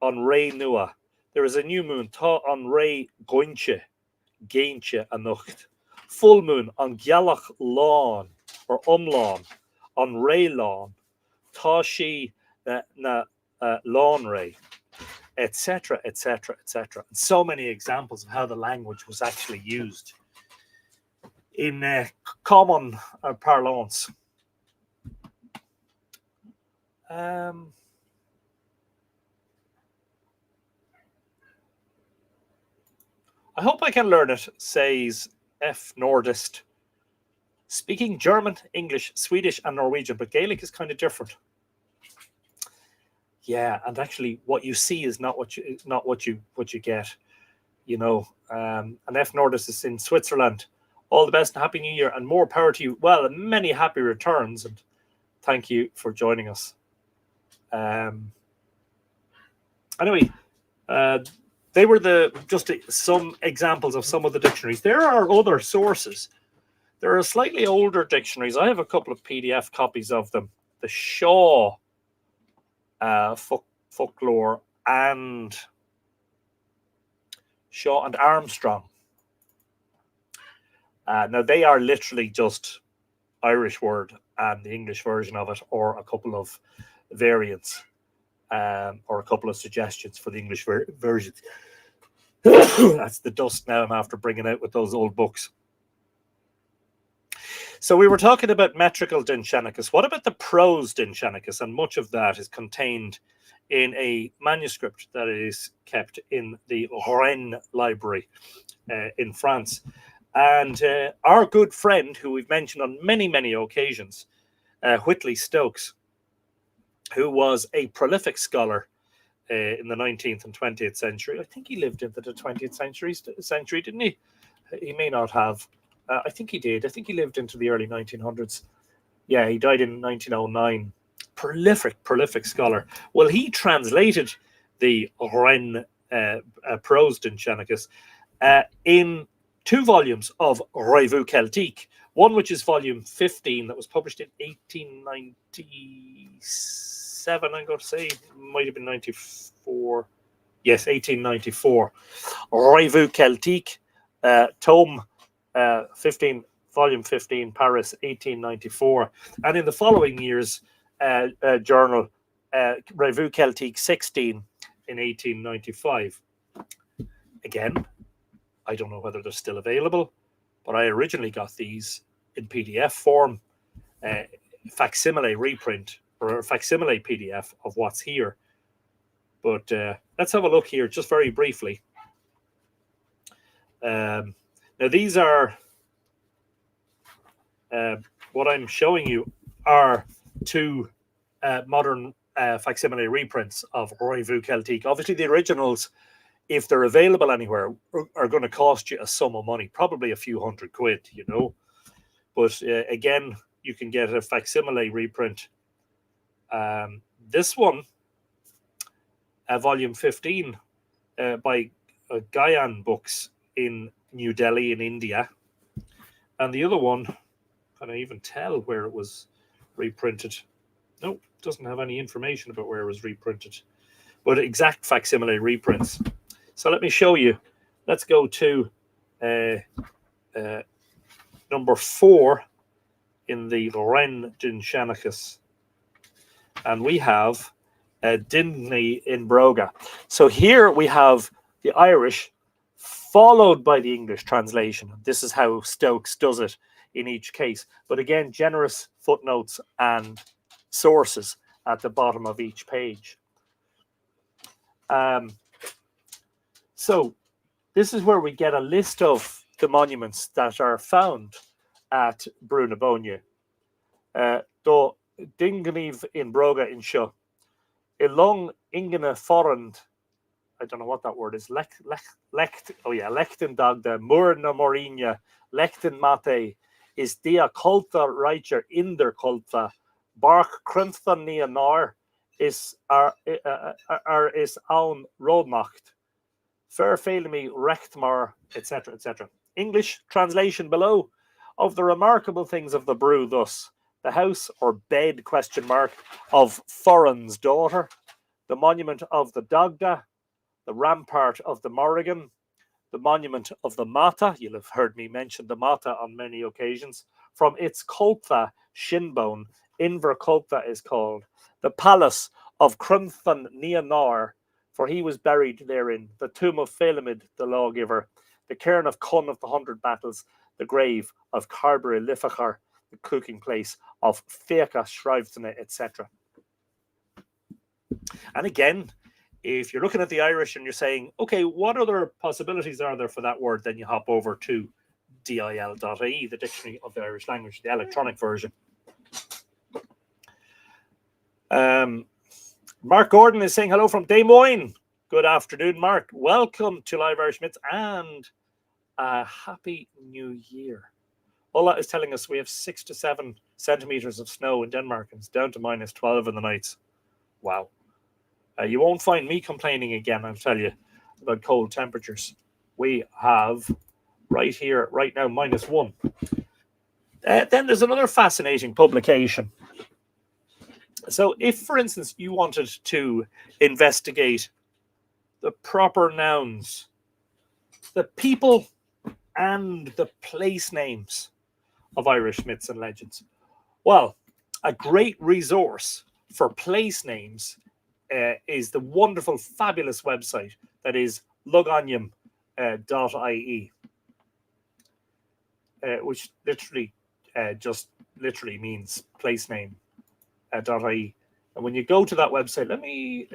on Ray Nua. There is a new moon, Tá on Ray Goinche, Gainche Anocht. Full moon, on Gialach Lawn, or Lawn, on Ray Lawn, Tá she na Lawn Ray, etc., etc., etc. And so many examples of how the language was actually used in common parlance. I hope I can learn it, says F. Nordist. Speaking German, English, Swedish, and Norwegian, but Gaelic is kind of different. Yeah, and actually, what you see is not what you get. You know, and F. Nordis is in Switzerland. All the best and Happy New Year, and more power to you. Well, and many happy returns, and thank you for joining us. Anyway, they were just some examples of some of the dictionaries. There are other sources. There are slightly older dictionaries. I have a couple of PDF copies of them. The Shaw folklore and Shaw and Armstrong. Now they are literally just Irish word and the English version of it, or a couple of variants, or a couple of suggestions for the English versions. That's the dust now I'm after bringing out with those old books. So we were talking about metrical Dinshenicus. What about the prose Dinshenicus? And much of that is contained in a manuscript that is kept in the Rennes Library in France. And our good friend, who we've mentioned on many, many occasions, Whitley Stokes, who was a prolific scholar in the 19th and 20th century. I think he lived into the 20th century, didn't he? He may not have. I think he did. I think he lived into the early 1900s. Yeah, he died in 1909. Prolific scholar. Well, he translated the Rennes prose Dinshenicus in 2 volumes of Revue Celtique. One which is volume 15 that was published in 1897, I'm going to say. Might have been 94. Yes, 1894. Revue Celtique, tome 15, volume 15, Paris, 1894. And in the following year's journal, Revue Celtique 16 in 1895. Again, I don't know whether they're still available, but I originally got these in PDF form, facsimile reprint, or a facsimile PDF of what's here. But let's have a look here just very briefly. Now these are, what I'm showing you are 2 modern facsimile reprints of Revue Celtique. Obviously the originals, if they're available anywhere, are going to cost you a sum of money, probably a few £100, you know. But again, you can get a facsimile reprint. This one, volume 15, by Gayan Books in New Delhi in India. And the other one, Can I even tell where it was reprinted? No, doesn't have any information about where it was reprinted, but exact facsimile reprints. So let me show you. Let's go to number 4 in the Ren Din Shanachus, and we have Dinny in Broga. So here we have the Irish followed by the English translation. This is how Stokes does it in each case. But again, generous footnotes and sources at the bottom of each page. So this is where we get a list of the monuments that are found at Brúnaboinne. Do Dingniv in Broga in Seo. Ilong Ingana Forand, I don't know what that word is. Lechten Dagda, Murna Morinia, Lechten Mate, is Dia Kulta Reicher in der Kulta, Bark Krumthan Nia Nar, is is Aun Rodmacht, Fairfailmi Rechtmar, etc., etc. English translation below of the remarkable things of the brew thus: the house or bed of Foran's daughter, the monument of the Dagda, the rampart of the Morrigan, the monument of the Mata. You'll have heard me mention the Mata on many occasions. From its Coltha shinbone, Inver Coltha is called. The palace of Crumthan Nianar, for he was buried therein. The tomb of Phelimid, the lawgiver. The cairn of Cun of the 100 battles. The grave of Carberry Lifachar, the cooking place of Feca Shrivtene, etc. And again, if you're looking at the Irish and you're saying, okay, what other possibilities are there for that word? Then you hop over to dil.ie, the Dictionary of the Irish Language, the electronic version. Mark Gordon is saying hello from Des Moines. Good afternoon, Mark. Welcome to Live Irish Myths and a happy new year. Ola is telling us we have 6 to 7 centimeters of snow in Denmark, and it's down to minus 12 in the nights. Wow. You won't find me complaining again, I'll tell you, about cold temperatures. We have right here, right now, minus 1. Then there's another fascinating publication. So if, for instance, you wanted to investigate the proper nouns, the people and the place names of Irish myths and legends, well, a great resource for place names is the wonderful, fabulous website that is lugonium.ie, which literally just means place name .ie. And when you go to that website, let me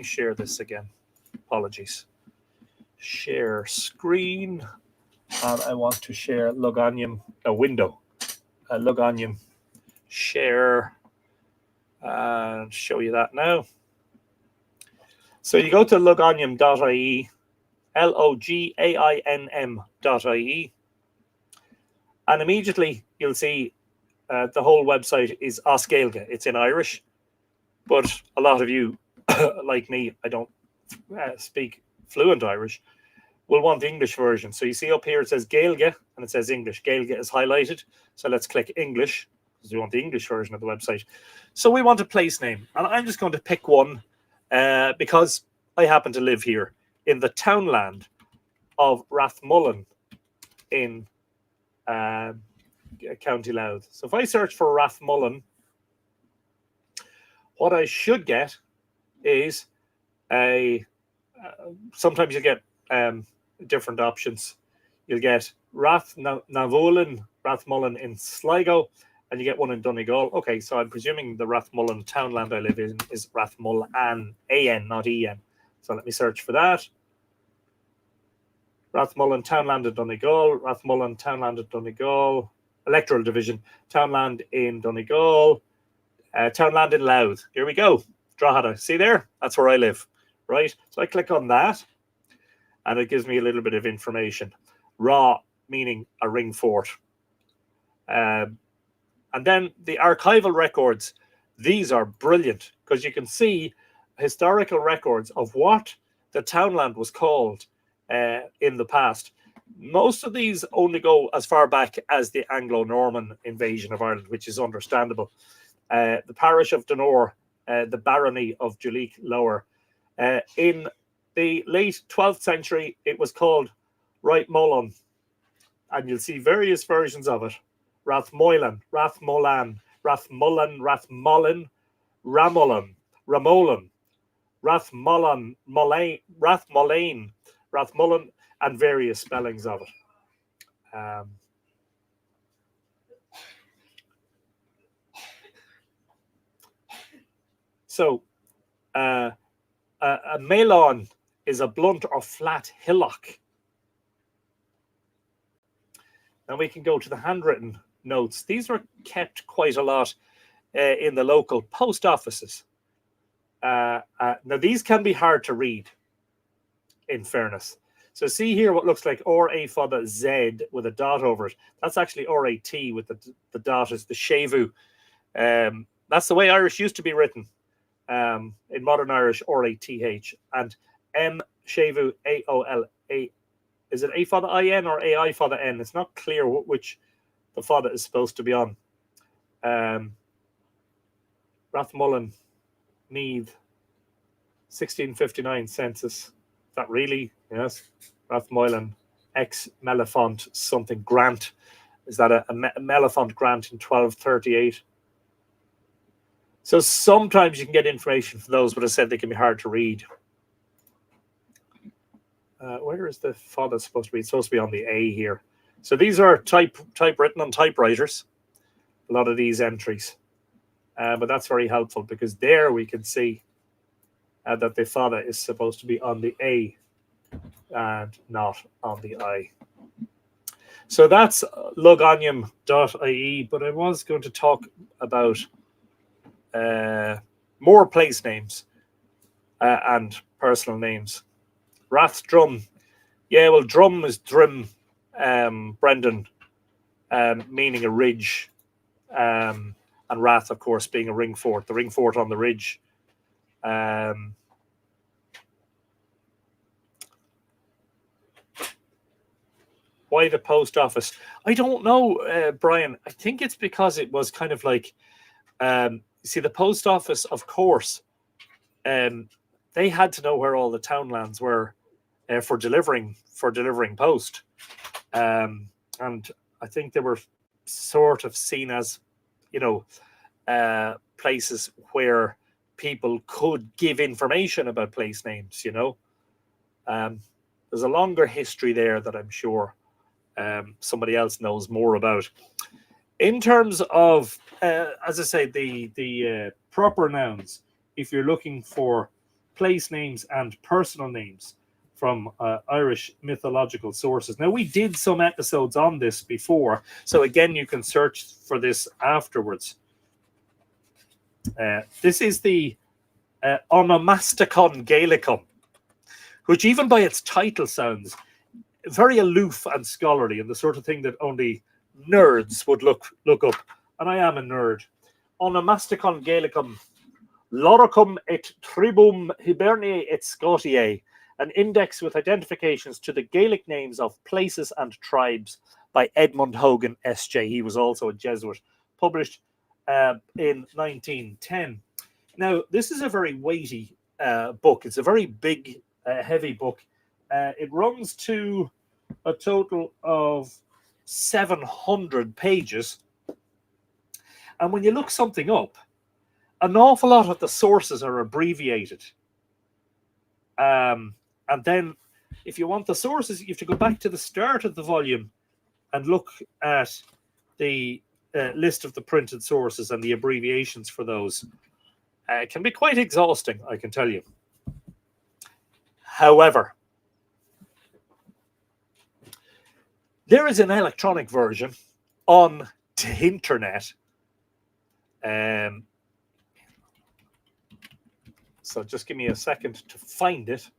share this again. Apologies. Share screen, and I want to share lugonium window. Lugonium share. And show you that now. So you go to lugonium.ie, LOGAINM.ie, and immediately you'll see the whole website is Oscailge. It's in Irish, but a lot of you, like me, I don't speak fluent Irish, will want the English version. So you see up here it says Gaelge and it says English. Gaelge is highlighted. So let's click English, because we want the English version of the website. So we want a place name, and I'm just going to pick one because I happen to live here in the townland of Rathmullen in County Louth. So if I search for Rathmullen, what I should get is sometimes you get different options. You'll get Rathmullen in Sligo, and you get one in Donegal. Okay, so I'm presuming the Rathmullen townland I live in is Rathmullen, A-N, not E-N. So let me search for that. Rathmullen townland in Donegal, Rathmullen townland in Donegal, electoral division, townland in Donegal, townland in Louth. Here we go. Drogheda. See there? That's where I live, right? So I click on that, and it gives me a little bit of information. Ra, meaning a ring fort. And then the archival records, these are brilliant because you can see historical records of what the townland was called in the past. Most of these only go as far back as the Anglo-Norman invasion of Ireland, which is understandable. The parish of Donore, the barony of Duleek Lower. In the late 12th century, it was called Rathmullen, and you'll see various versions of it. Rathmoylan, Rathmollan, Rathmullen, Rathmollen, Ramullen, Ramollen, Rathmollen, Rathmolane, Rathmullen, and various spellings of it. So a melon is a blunt or flat hillock. Now we can go to the handwritten notes. These were kept quite a lot in the local post offices. Now these can be hard to read, in fairness. So see here what looks like R-A fada Z with a dot over it. That's actually R-A-T with the dot is the Shevu. That's the way Irish used to be written. In modern Irish, R-A-T-H. And M Shevu A-O-L-A. Is it A fada I-N or A-I fada N? It's not clear which the fada is supposed to be on. Rathmullen, Meath, 1659 census. Is that really? Yes. Rathmoylan, ex Mellifont something grant. Is that a Mellifont grant in 1238? So sometimes you can get information for those, but as I said, they can be hard to read. Where is the fada supposed to be? It's supposed to be on the A here. So these are typewritten on typewriters, a lot of these entries. But that's very helpful because there we can see that the fada is supposed to be on the A and not on the I. So that's logonium.ie, but I was going to talk about more place names and personal names. Rathdrum. Yeah, well, drum is drim, Brendan, meaning a ridge. And Rath, of course, being a ring fort, the ring fort on the ridge. Why the post office? I don't know, Brian. I think it's because it was kind of like, see, the post office, of course, they had to know where all the townlands were for delivering post, and I think they were sort of seen as, you know, places where people could give information about place names. You know, there's a longer history there that I'm sure somebody else knows more about. In terms of, as I say, the proper nouns, if you're looking for place names and personal names from Irish mythological sources. Now, we did some episodes on this before, so again, you can search for this afterwards. This is the Onomasticon Gaelicum, which even by its title sounds very aloof and scholarly and the sort of thing that only nerds would look up. And I am a nerd. Onomasticon Gaelicum, Loricum et Tribum Hiberniae et Scotiae, an index with identifications to the Gaelic names of places and tribes by Edmund Hogan, S.J. He was also a Jesuit, published in 1910. Now, this is a very weighty book. It's a very big, heavy book. It runs to a total of 700 pages. And when you look something up, an awful lot of the sources are abbreviated. And then if you want the sources, you have to go back to the start of the volume and look at the list of the printed sources and the abbreviations for those. It can be quite exhausting, I can tell you. However, there is an electronic version on the internet. So just give me a second to find it.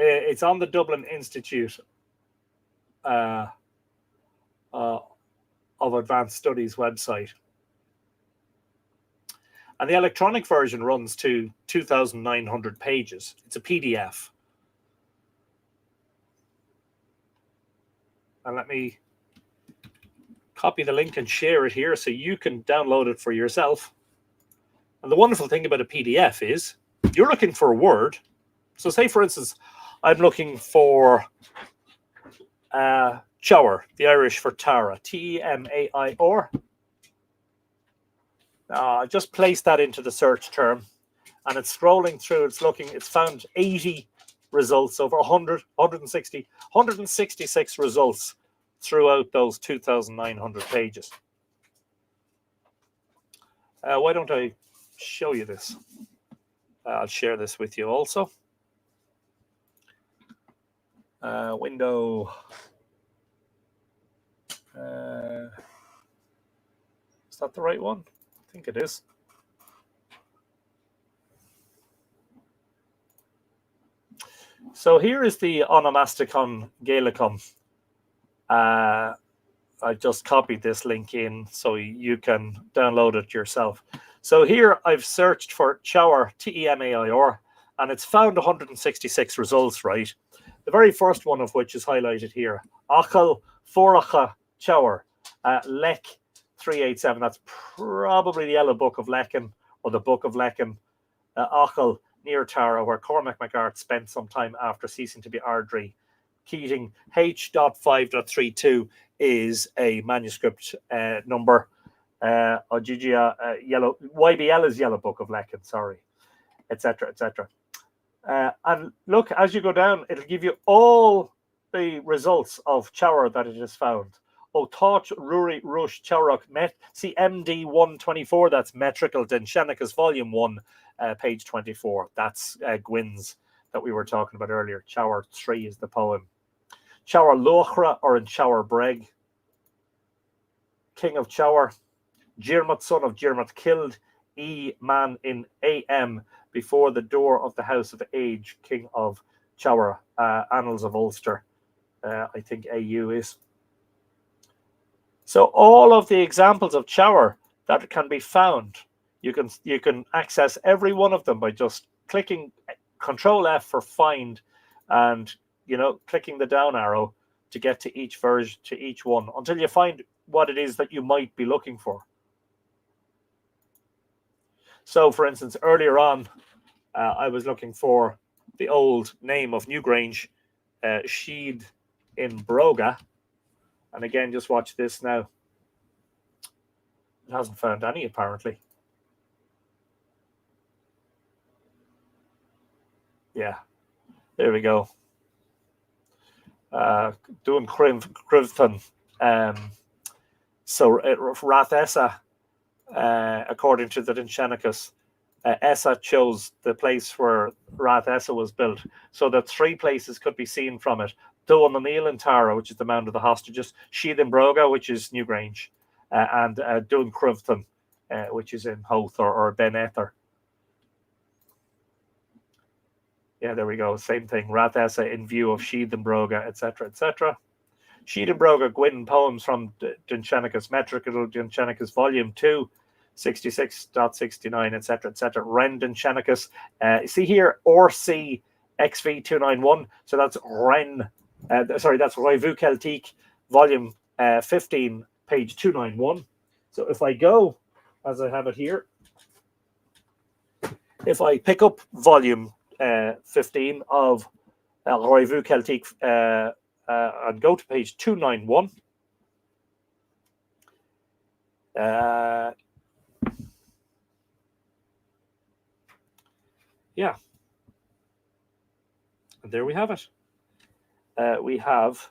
It's on the Dublin Institute of Advanced Studies website. And the electronic version runs to 2,900 pages. It's a PDF. And let me copy the link and share it here so you can download it for yourself. And the wonderful thing about a PDF is you're looking for a word. So say, for instance, I'm looking for Chower, the Irish for Tara, T-E-M-A-I-R. Just place that into the search term, and it's scrolling through. It's found 80 results, over 100, 160, 166 results throughout those 2,900 pages. Why don't I show you this? I'll share this with you also. Window. Is that the right one? I think it is. So here is the Onomasticon Gaelicum. I just copied this link in so you can download it yourself. So here I've searched for Chower, T-E-M-A-I-R, and it's found 166 results, right? The very first one of which is highlighted here. Achal Foracha Chower, Lek 387. That's probably the Yellow Book of Lecan, or the Book of Lecan. Achal, near Tara, where Cormac MacArt spent some time after ceasing to be Ardry. Keating H.5.32 is a manuscript number. Ogygia, yellow, YBL is Yellow Book of Lecan, sorry, etc., etc. And look, as you go down, it'll give you all the results of Chower that it has found. Otach Ruri Rush Chowrock Met, see MD 124, that's Metrical Denchenicus Volume 1, page 24. That's Gwyn's that we were talking about earlier. Chower 3 is the poem. Chower Lochra, or in Chower Breg. King of Chower. Diarmid, son of Diarmid, killed man in AM before the door of the House of Age, King of Chower. Annals of Ulster, I think AU is. So all of the examples of Chower that can be found, you can access every one of them by just clicking Control F for find, and clicking the down arrow to get to each version, to each one, until you find what it is that you might be looking for. So, for instance, earlier on, I was looking for the old name of Newgrange, Sheed in Broga. And again, just watch this now. It hasn't found any, apparently. Yeah, there we go. Doing Crivton. So Rath Essa, according to the Denchenicus, Essa chose the place where Rath Essa was built, so that 3 places could be seen from it. Doan O'Neill in Tara, which is the Mound of the Hostages, Sheed in Broga, which is Newgrange, and Doan Crivton, which is in Howth or Ben Ether. Yeah, there we go. Same thing. Rath Essa in view of Sheed and Broga, etc., etc. Sheed and Broga, Gwyn, poems from Denchenicus, Metrical Denchenicus, Volume 2, 66.69, etc., etc. Ren Denchenicus. See here, RC XV291. So that's Ren. That's Revue Celtique, Volume 15, page 291. So if I go, as I have it here, if I pick up Volume 15 of Revue Celtique and go to page 291, yeah, and there we have it. We have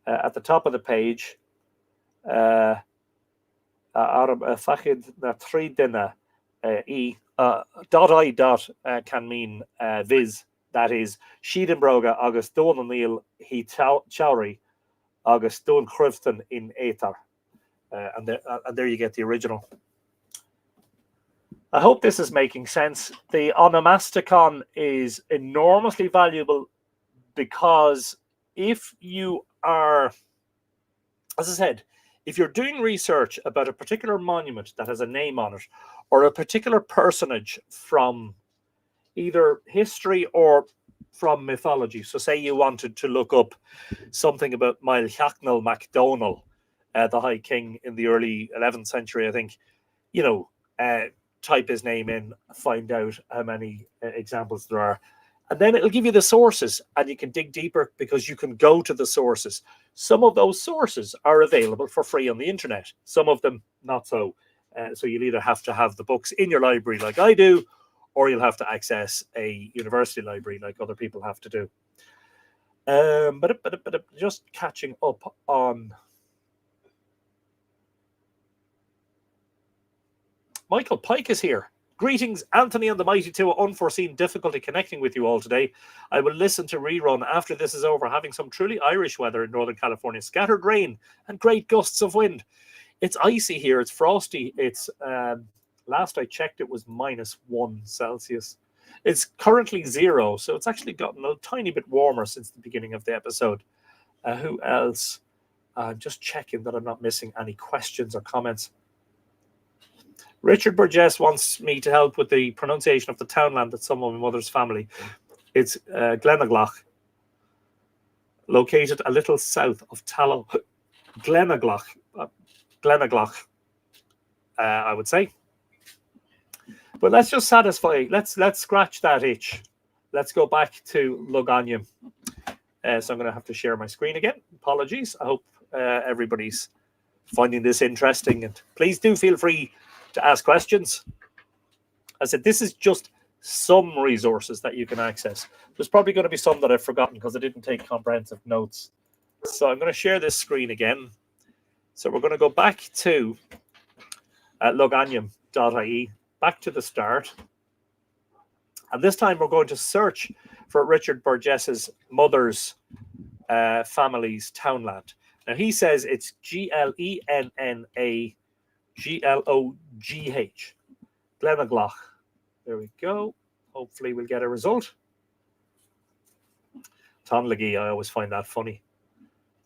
at the top of the page Fachid na trí dina .I can mean viz, that is Sheed and Broga agus Doan O'Neill he Chowry agus Doan Crivton in Aether, and there you get the original. I hope this is making sense. The onomasticon is enormously valuable because if you are, as I said, if you're doing research about a particular monument that has a name on it, or a particular personage from either history or from mythology. So say you wanted to look up something about Maelchiachnal MacDonald, the High King in the early 11th century, I think, type his name in, find out how many examples there are. And then it'll give you the sources, and you can dig deeper because you can go to the sources. Some of those sources are available for free on the internet. Some of them not so. So you'll either have to have the books in your library like I do, or you'll have to access a university library like other people have to do. But just catching up on Michael Pike is here. Greetings, Anthony and the Mighty Two. Unforeseen difficulty connecting with you all today. I will listen to rerun after this is over, having some truly Irish weather in Northern California. Scattered rain and great gusts of wind. It's icy here. It's frosty. It's last I checked, it was -1 Celsius. It's currently 0, so it's actually gotten a tiny bit warmer since the beginning of the episode. Who else? Just checking that I'm not missing any questions or comments. Richard Burgess wants me to help with the pronunciation of the townland that some of my mother's family. It's Glenaglach, located a little south of Tallow. Glenaglach, I would say. But let's just satisfy. Let's scratch that itch. Let's go back to Loganium. So I'm going to have to share my screen again. Apologies. I hope everybody's finding this interesting, and please do feel free to ask questions. I said this is just some resources that you can access. There's probably going to be some that I've forgotten because I didn't take comprehensive notes. So I'm going to share this screen again. So we're going to go back to loganium.ie, back to the start. And this time we're going to search for Richard Burgess's mother's family's townland. Now he says it's Glenna Glogh. Glenaglach. There we go. Hopefully we'll get a result. Tonlagee, I always find that funny.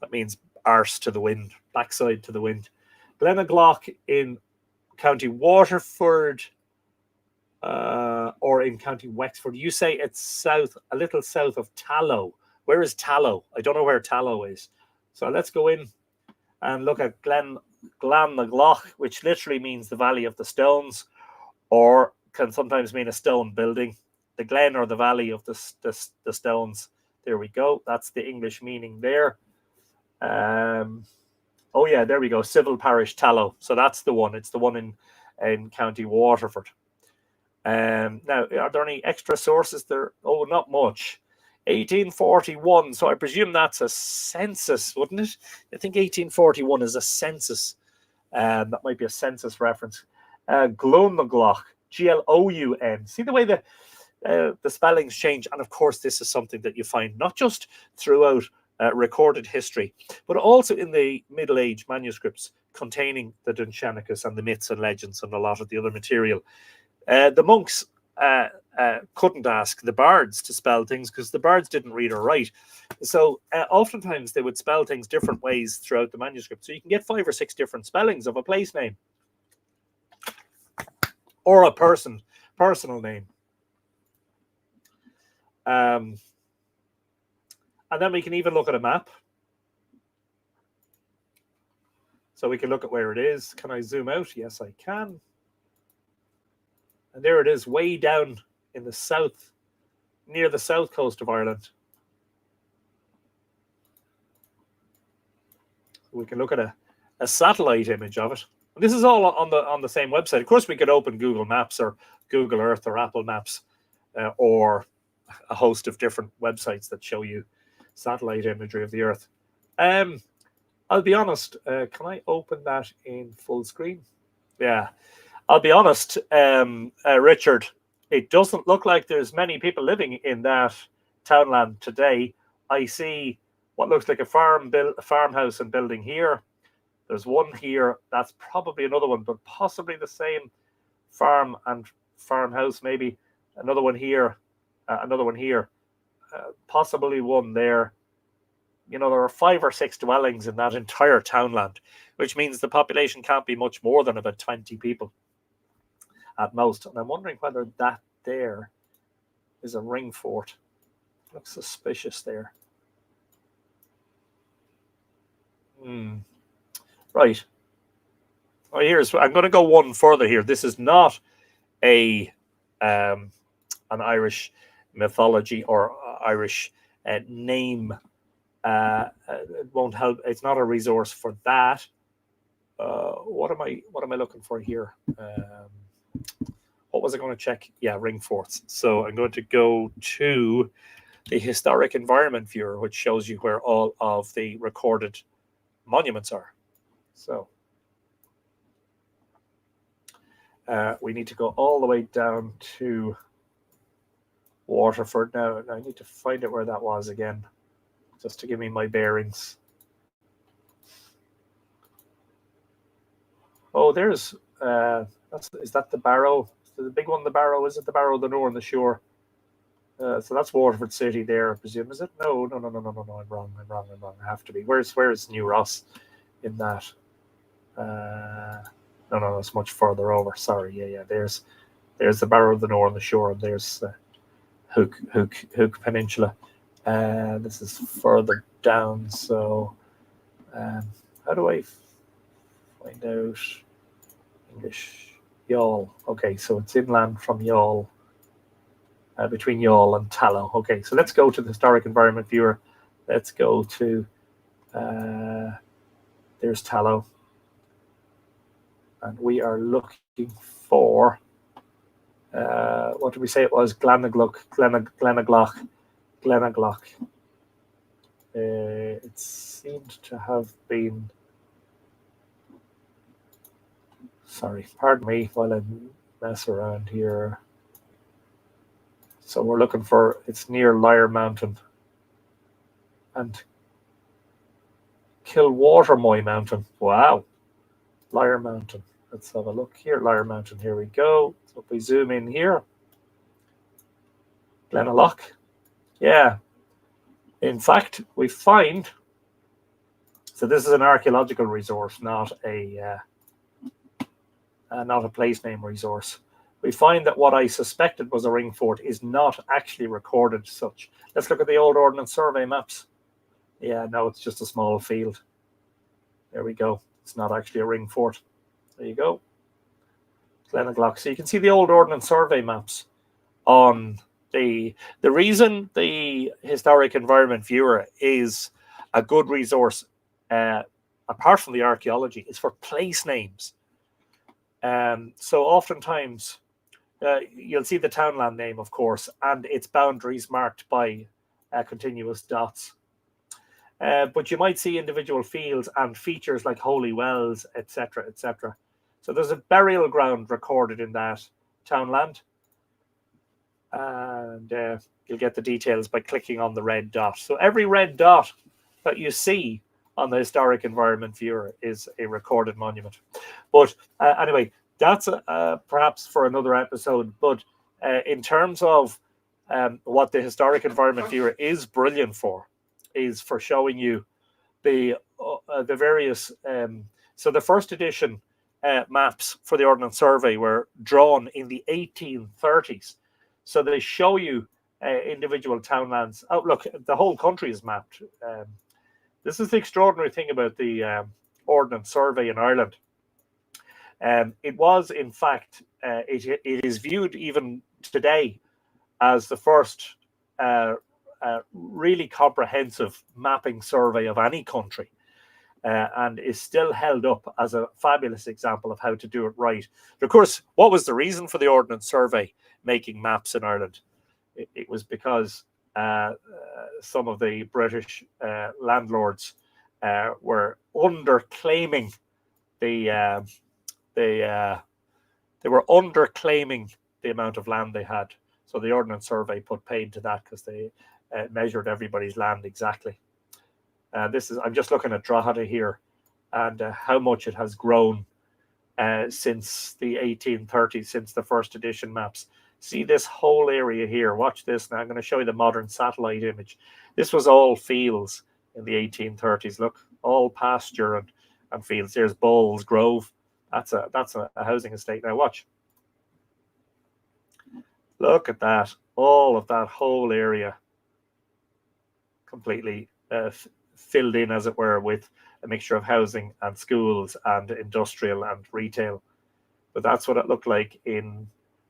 That means arse to the wind, backside to the wind. Glenaglach in County Waterford or in County Wexford. You say it's south, a little south of Tallow. Where is Tallow? I don't know where Tallow is. So let's go in and look at Glenaglach, which literally means the Valley of the Stones, or can sometimes mean a stone building. The glen or the valley of the stones. There we go. That's the English meaning there. Oh yeah, there we go. Civil parish Tallow. So that's the one. It's the one in County Waterford. Now, are there any extra sources there? Oh, not much. 1841. So I presume that's a census, wouldn't it? I think 1841 is a census. That might be a census reference. Glenaglach, Gloun. See the way the spellings change, and of course this is something that you find not just throughout recorded history, but also in the Middle Age manuscripts containing the Dunshanicus and the myths and legends and a lot of the other material. The monks couldn't ask the bards to spell things because the bards didn't read or write. So oftentimes they would spell things different ways throughout the manuscript. So you can get 5 or 6 different spellings of a place name or a personal name. And then we can even look at a map. So we can look at where it is. Can I zoom out? Yes, I can. And there it is, way down in the south, near the south coast of Ireland. We can look at a satellite image of it. And this is all on the same website. Of course, we could open Google Maps or Google Earth or Apple Maps or a host of different websites that show you satellite imagery of the Earth. I'll be honest. Can I open that in full screen? Yeah. I'll be honest, Richard, it doesn't look like there's many people living in that townland today. I see what looks like a farmhouse and building here. There's one here. That's probably another one, but possibly the same farm and farmhouse, maybe. Another one here, possibly one there. You know, there are 5 or 6 dwellings in that entire townland, which means the population can't be much more than about 20 people. at most. And I'm wondering whether that there is a ring fort. Looks suspicious there. Right. Oh, I'm going to go one further here. This is not an Irish mythology or Irish name. It won't help. It's not a resource for that. What am I looking for here? What was I going to check? Yeah, ring forts. So I'm going to go to the historic environment viewer, which shows you where all of the recorded monuments are. So we need to go all the way down to Waterford now. I need to find out where that was again, just to give me my bearings. Oh, there's is that the Barrow? The big one, the Barrow. Is it the Barrow, the Nore, and the Shore? So that's Waterford City there, I presume. Is it? No. I'm wrong. I have to be. Where's New Ross in that? No, it's much further over. Sorry. Yeah. There's the Barrow, the Nore, and the Shore, and there's Hook Peninsula. This is further down. So, how do I find out English? Youghal. Okay, so it's inland from Youghal, between Youghal and Tallow. Okay, so let's go to the historic environment viewer. Let's go to there's Tallow, and we are looking for what did we say it was? Glenaglock. It seemed to have been. Sorry, pardon me while I mess around here. So we're looking for, it's near Lyre Mountain and Kilwatermoy Mountain. Wow, Lyre Mountain. Let's have a look here. Lyre Mountain, here we go. So if we zoom in here, Glenaloch. Yeah, in fact, we find, so this is an archaeological resource, not a place name resource. We find that what I suspected was a ring fort is not actually recorded such. Let's look at the old Ordnance Survey maps. Yeah, no, it's just a small field. There we go. It's not actually a ring fort. There you go. Glenaglock. So you can see the old Ordnance Survey maps on the reason the historic environment viewer is a good resource, apart from the archaeology, is for place names. So oftentimes you'll see the townland name, of course, and its boundaries marked by continuous dots. But you might see individual fields and features like holy wells, etc., etc. So there's a burial ground recorded in that townland, and you'll get the details by clicking on the red dot. So every red dot that you see on the historic environment viewer is a recorded monument. But anyway, that's perhaps for another episode. But in terms of what the historic environment viewer is brilliant for, is for showing you the various. So the first edition maps for the Ordnance Survey were drawn in the 1830s. So they show you individual townlands. Oh, look, the whole country is mapped. This is the extraordinary thing about the Ordnance Survey in Ireland. It was, in fact, it is viewed even today as the first really comprehensive mapping survey of any country, and is still held up as a fabulous example of how to do it right. Of course, what was the reason for the Ordnance Survey making maps in Ireland? It was because some of the British landlords were underclaiming they were underclaiming the amount of land they had. So the Ordnance Survey put paid to that because they measured everybody's land exactly. I'm just looking at Drogheda here, and how much it has grown since the 1830s, since the first edition maps. See this whole area here. Watch this now. I'm going to show you the modern satellite image. This was all fields in the 1830s. Look, all pasture and fields. There's Bowles Grove. That's a housing estate. Now watch. Look at that. All of that whole area completely filled in, as it were, with a mixture of housing and schools and industrial and retail. But that's what it looked like in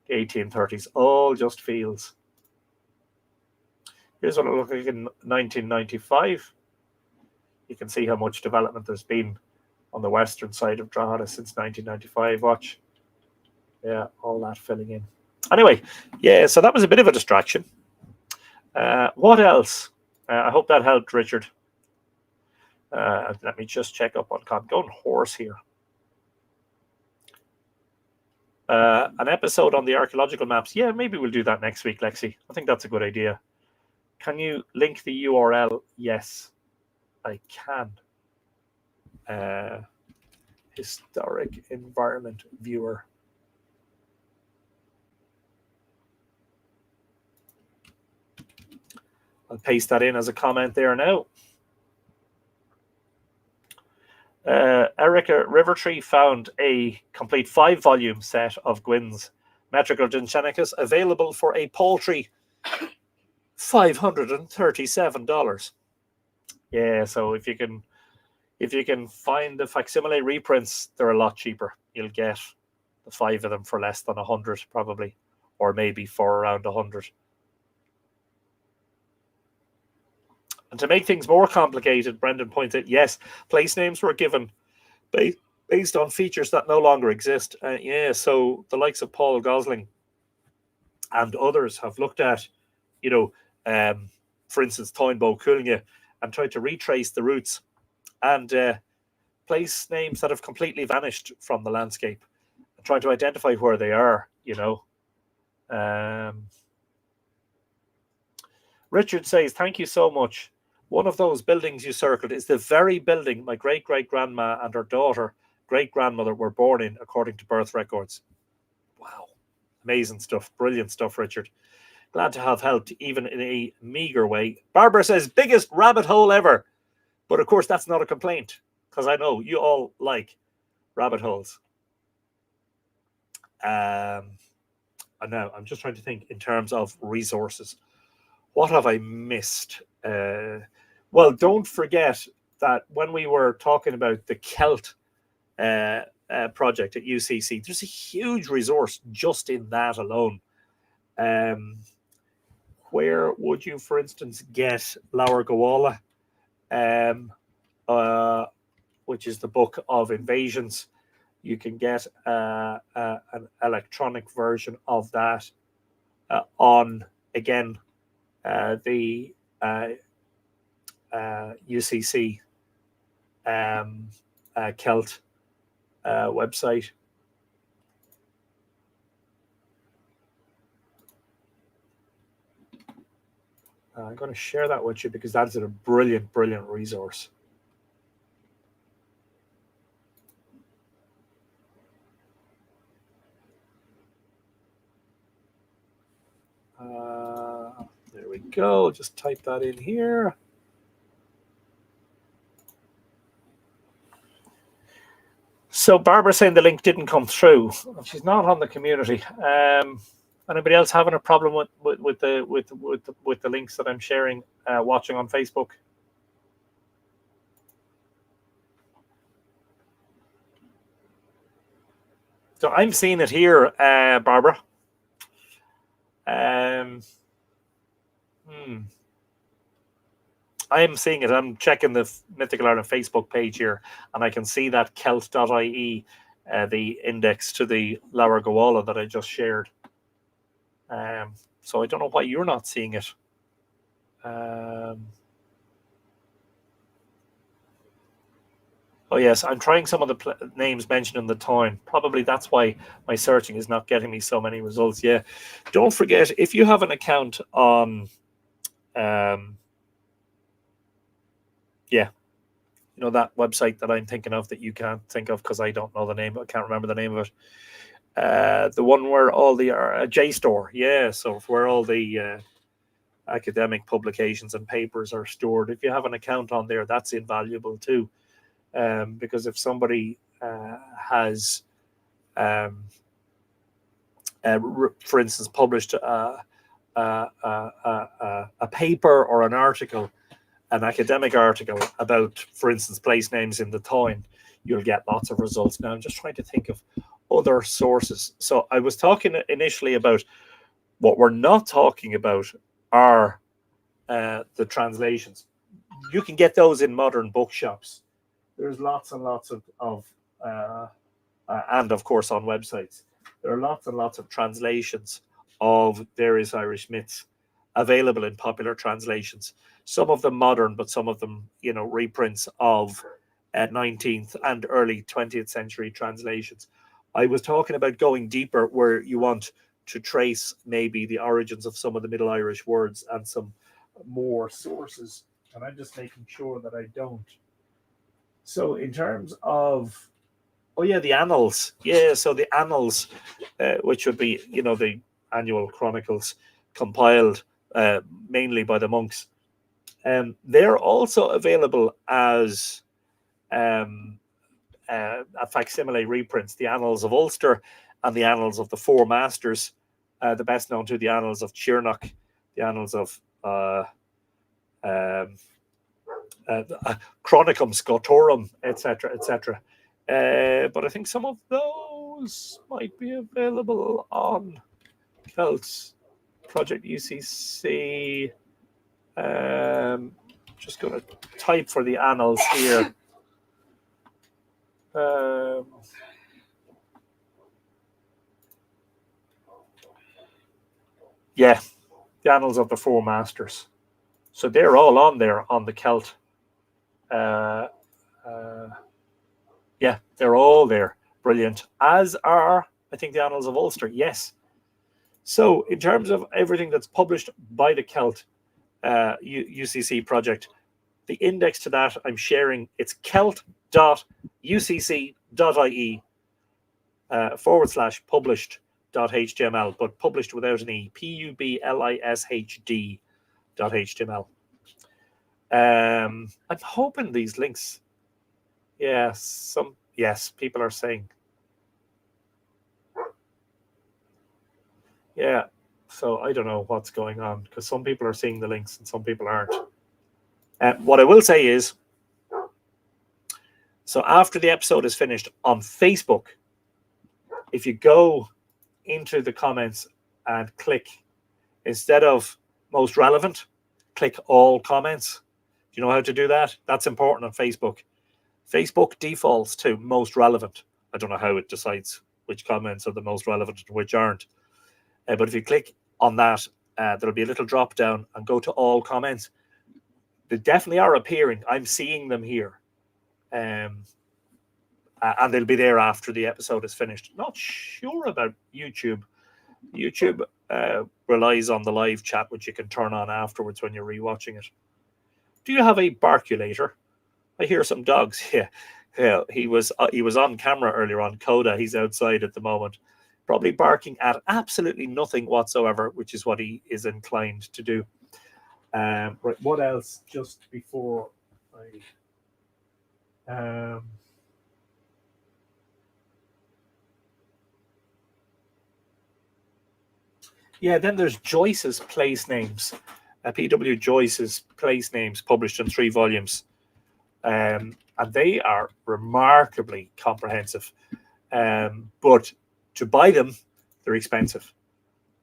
the 1830s. All just fields. Here's what it looked like in 1995. You can see how much development there's been on the western side of Drogheda since 1995. Watch. Yeah, all that filling in. Anyway, yeah, so that was a bit of a distraction. What else? I hope that helped, Richard. Let me just check up on. I'm going hoarse here. An episode on the archaeological maps. Yeah, maybe we'll do that next week, Lexi. I think that's a good idea. Can you link the URL? Yes, I can. Historic environment viewer. I'll paste that in as a comment there now. Erica Rivertree found a complete 5-volume set of Gwyn's Metrical Geneticus available for a paltry $537. Yeah, so if you can find the facsimile reprints, they're a lot cheaper. You'll get the 5 of them for less than 100 probably, or maybe for around 100. And to make things more complicated, Brendan points out, yes, place names were given based on features that no longer exist. Yeah, so the likes of Paul Gosling and others have looked at, for instance, Toynbee Coolingya, and tried to retrace the roots and place names that have completely vanished from the landscape and trying to identify where they are, Richard says, thank you so much. One of those buildings you circled is the very building my great-great-grandma and her daughter, great-grandmother were born in, according to birth records. Wow. Amazing stuff. Brilliant stuff, Richard. Glad to have helped, even in a meager way. Barbara says, biggest rabbit hole ever. But of course, that's not a complaint, because I know you all like rabbit holes. And now I'm just trying to think in terms of resources. What have I missed? Well, don't forget that when we were talking about the Celt project at UCC, there's a huge resource just in that alone. Where would you, for instance, get Laur Gawala, which is the Book of Invasions? You can get an electronic version of that on, again, the UCC Celt website. I'm going to share that with you because that's a brilliant, brilliant resource. There we go. Just type that in here. So Barbara's saying the link didn't come through. She's not on the community. Anybody else having a problem with the links that I'm sharing, watching on Facebook? So I'm seeing it here, Barbara. I'm seeing it. I'm checking the Mythical Ireland Facebook page here, and I can see that Celt.ie, the index to the Laur Gawala that I just shared. So I don't know why you're not seeing it. Oh yes, I'm trying some of the names mentioned in the town. Probably that's why my searching is not getting me so many results. Yeah, don't forget, if you have an account on, that website that I'm thinking of that you can't think of because I don't know the name. I can't remember the name of it. The one where all the JSTOR, yeah. So where all the academic publications and papers are stored. If you have an account on there, that's invaluable too. Because if somebody has for instance, published a paper or an article, an academic article about, for instance, place names in the Táin, you'll get lots of results. Now, I'm just trying to think of other sources. So I was talking initially about what we're not talking about are the translations. You can get those in modern bookshops. There's lots and lots of and of course on websites. There are lots and lots of translations of various Irish myths available in popular translations. Some of them modern, but some of them, reprints of 19th and early 20th century translations. I was talking about going deeper where you want to trace maybe the origins of some of the Middle Irish words and some more sources. And I'm just making sure that I don't. So in terms of, the annals. Yeah, so the annals, which would be, the annual chronicles compiled mainly by the monks. They're also available as a facsimile reprints, the Annals of Ulster and the Annals of the Four Masters, the best known to the Annals of Tirnach, the Annals of Chronicum Scotorum, etc., etc. But I think some of those might be available on Celts Project UCC. Just going to type for the annals here. Yeah, the Annals of the Four Masters. So they're all on there on the Celt. Yeah, they're all there. Brilliant. As are, I think, the Annals of Ulster. Yes. So in terms of everything that's published by the Celt UCC project, the index to that I'm sharing, it's celt.ucc.ie /published.html, but published without an E, PUBLISHD.html. I'm hoping these links, yes, people are saying. Yeah, so I don't know what's going on because some people are seeing the links and some people aren't. What I will say is, so after the episode is finished on Facebook, if you go into the comments and click, instead of most relevant, click all comments. Do you know how to do that? That's important on Facebook. Facebook defaults to most relevant. I don't know how it decides which comments are the most relevant and which aren't. But if you click on that, there'll be a little drop down and go to all comments. They definitely are appearing. I'm seeing them here. And they'll be there after the episode is finished. Not sure about YouTube. YouTube relies on the live chat, which you can turn on afterwards when you're rewatching it. Do you have a barculator? I hear some dogs. Yeah. He was on camera earlier on. Coda, he's outside at the moment, probably barking at absolutely nothing whatsoever, which is what he is inclined to do. Right, what else just before I... yeah, then there's Joyce's place names. P.W. Joyce's place names published in 3 volumes. And they are remarkably comprehensive. But to buy them, they're expensive.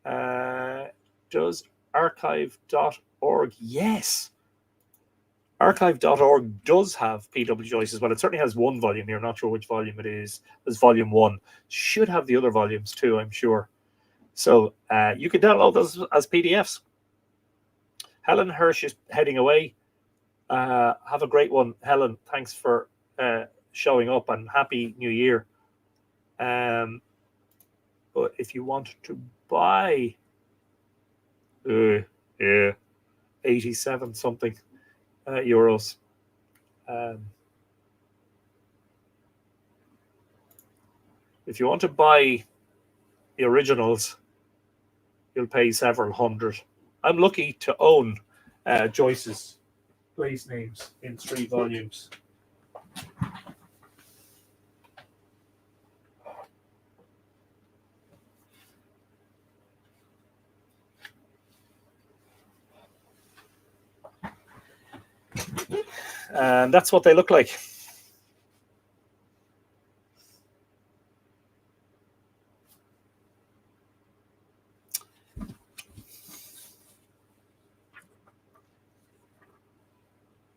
Does archive.org? Yes. Archive.org does have P.W. Joyce's. Well, it certainly has 1 volume here. I'm not sure which volume it is. There's volume 1. Should have the other volumes too, I'm sure. So you can download those as PDFs. Helen Hirsch is heading away. Have a great one, Helen. Thanks for showing up and Happy New Year. But if you want to buy, 87 something euros. If you want to buy the originals, you'll pay several hundred. I'm lucky to own Joyce's place names in 3 volumes. And that's what they look like.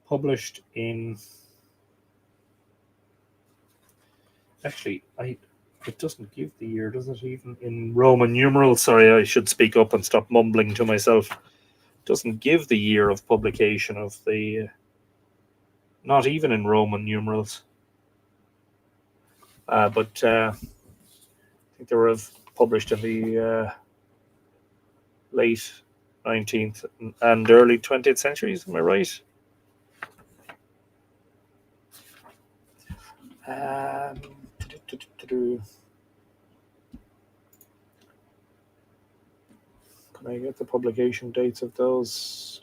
Published in... Actually, it doesn't give the year, does it? Even in Roman numerals. Sorry, I should speak up and stop mumbling to myself. It doesn't give the year of publication of the... not even in Roman numerals. But I think they were published in the late 19th and early 20th centuries. Am I right? Can I get the publication dates of those?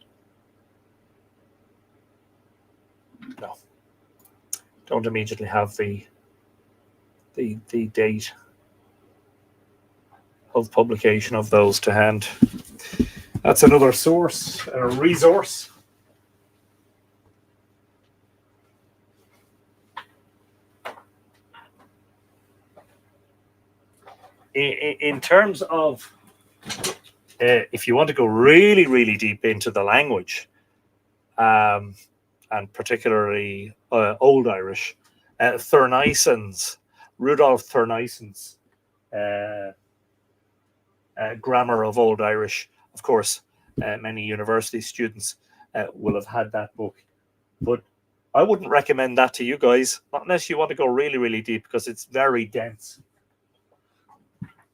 No. Don't immediately have the date of publication of those to hand. That's another source, a resource. In terms of, if you want to go really, really deep into the language, and particularly Old Irish, Rudolf Thurnison's Grammar of Old Irish. Of course, many university students will have had that book, but I wouldn't recommend that to you guys, not unless you want to go really, really deep, because it's very dense.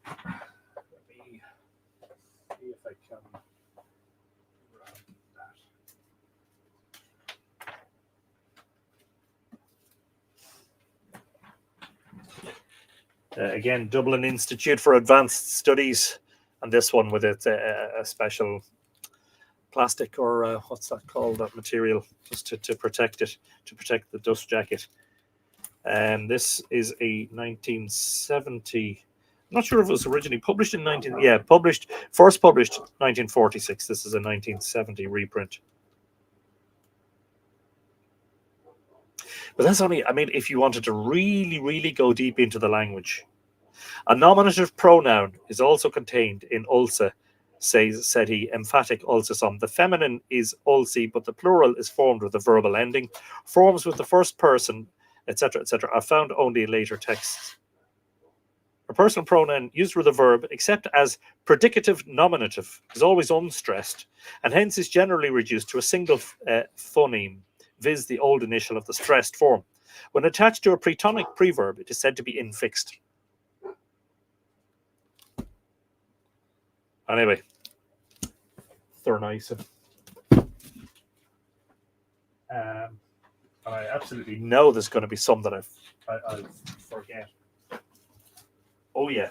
Let me see if I can grab that. Again, Dublin Institute for Advanced Studies, and this one with a special plastic, or what's that called, that material, just to protect it, to protect the dust jacket. And this is a 1970. I'm not sure if it was originally published in first published 1946. This is a 1970 reprint. But that's only, I mean, if you wanted to really, really go deep into the language. A nominative pronoun is also contained in ulsa, said he, emphatic ulsasum. The feminine is ulsi, but the plural is formed with a verbal ending. Forms with the first person, etc., etc., are found only in later texts. A personal pronoun used with a verb, except as predicative nominative, is always unstressed, and hence is generally reduced to a single phoneme, viz. The old initial of the stressed form. When attached to a pretonic preverb, it is said to be infixed. Anyway, Thurnison. And I absolutely know there's going to be some that I forget. Oh yeah.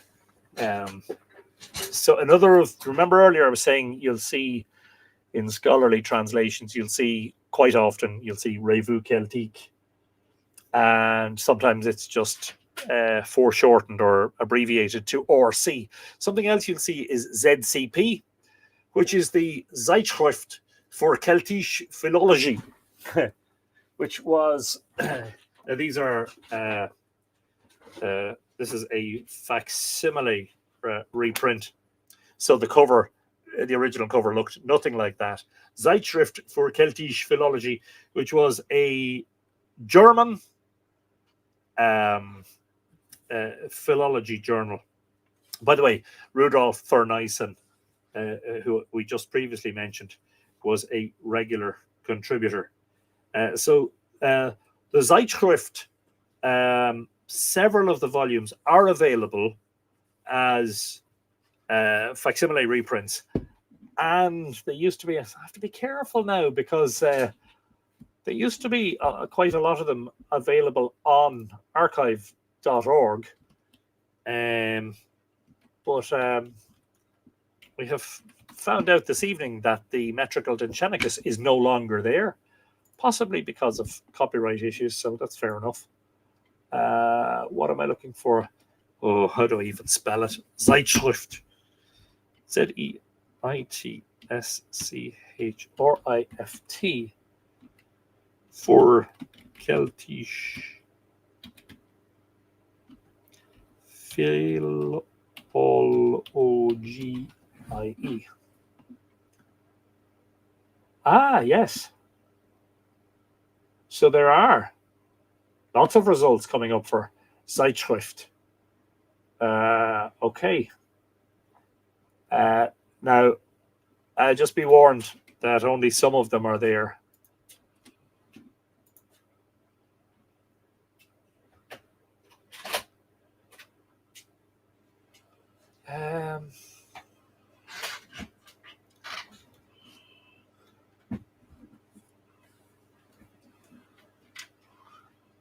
So another of, remember earlier I was saying you'll see in scholarly translations, you'll see quite often, you'll see Revue Celtique, and sometimes it's just foreshortened or abbreviated to RC. Something else you'll see is ZCP, which is the Zeitschrift for Keltische Philology, which was, these are, this is a facsimile reprint. So the cover, the original cover looked nothing like that. Zeitschrift for Keltische Philology, which was a German philology journal. By the way, Rudolf Thurnison, who we just previously mentioned, was a regular contributor. So the Zeitschrift, several of the volumes are available as facsimile reprints, and they used to be, I have to be careful now, because there used to be quite a lot of them available on archive.org, but we have found out this evening that the Metrical Denchenicus is no longer there, possibly because of copyright issues, so that's fair enough. What am I looking for? Oh, how do I even spell it? Zeitschrift. Zeitschrift. For Celtisch philologie. Ah, yes. So there are lots of results coming up for Zeitschrift. Okay. Now, just be warned that only some of them are there.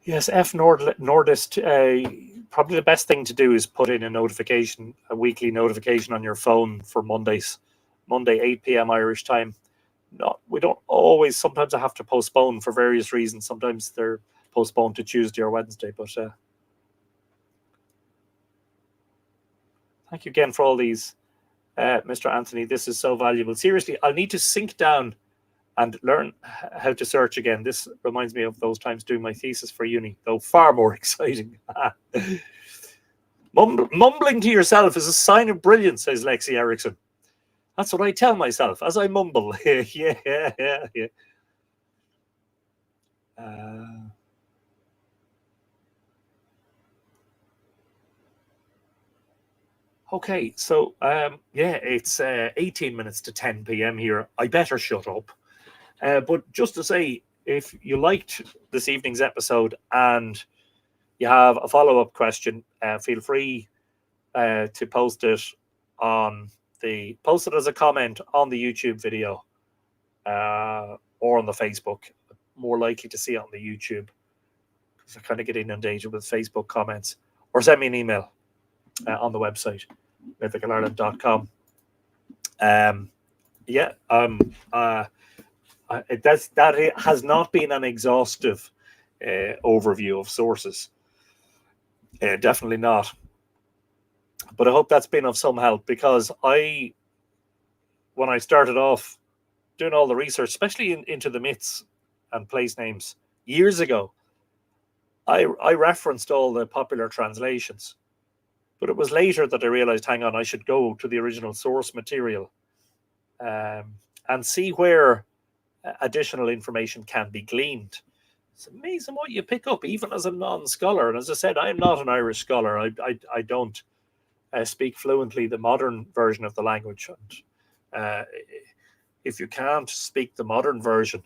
Yes, F Nordist. Probably the best thing to do is put in a weekly notification on your phone for Monday 8 p.m. Irish time. We don't always. Sometimes I have to postpone for various reasons. Sometimes they're postponed to Tuesday or Wednesday. But thank you again for all these, Mr. Anthony. This is so valuable. Seriously, I'll need to sink down and learn how to search again. This reminds me of those times doing my thesis for uni, though far more exciting. Mumbling to yourself is a sign of brilliance, says Lexi Erickson. That's what I tell myself as I mumble. yeah. Okay, so it's 18 minutes to 10 p.m. here. I better shut up. But just to say, if you liked this evening's episode and you have a follow-up question, feel free to post it as a comment on the YouTube video or on the Facebook. More likely to see it on the YouTube because I kind of get inundated with Facebook comments, or send me an email on the website mythicalireland.com. That has not been an exhaustive overview of sources. Definitely not. But I hope that's been of some help, because when I started off doing all the research, especially into the myths and place names years ago, I referenced all the popular translations. But it was later that I realized, hang on, I should go to the original source material and see where additional information can be gleaned. It's amazing what you pick up, even as a non-scholar. And as I said, I am not an Irish scholar. I don't speak fluently the modern version of the language. And if you can't speak the modern version,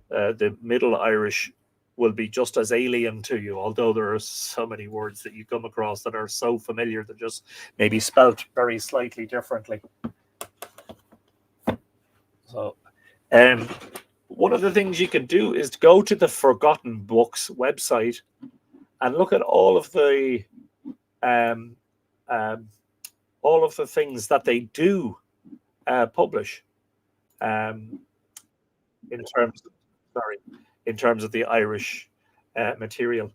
the Middle Irish will be just as alien to you, although there are so many words that you come across that are so familiar that just maybe spelt very slightly differently. So one of the things you can do is to go to the Forgotten Books website and look at all of the things that they do publish in terms of the Irish material.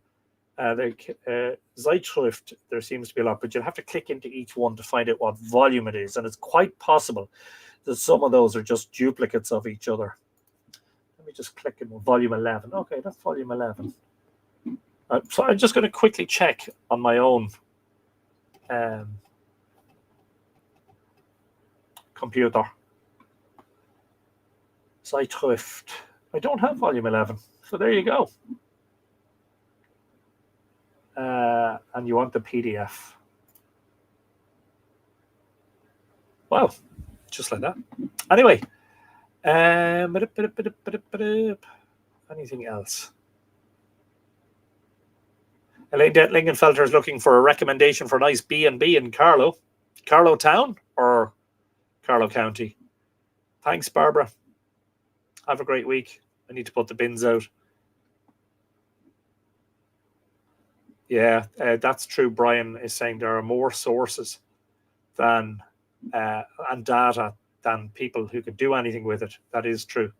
Zeitschrift, there seems to be a lot, but you'll have to click into each one to find out what volume it is, and it's quite possible that some of those are just duplicates of each other. Let me just click in volume 11. Okay, that's volume 11. So I'm just going to quickly check on my own computer. Zeitschrift. I don't have volume 11, so there you go. And you want the PDF. Wow, just like that. Anyway, anything else? Elaine Lingenfelter is looking for a recommendation for a nice B&B in Carlow Town or Carlow County. Thanks, Barbara. Have a great week. I need to put the bins out. Yeah, that's true. Brian is saying there are more sources and data than people who can do anything with it. That is true.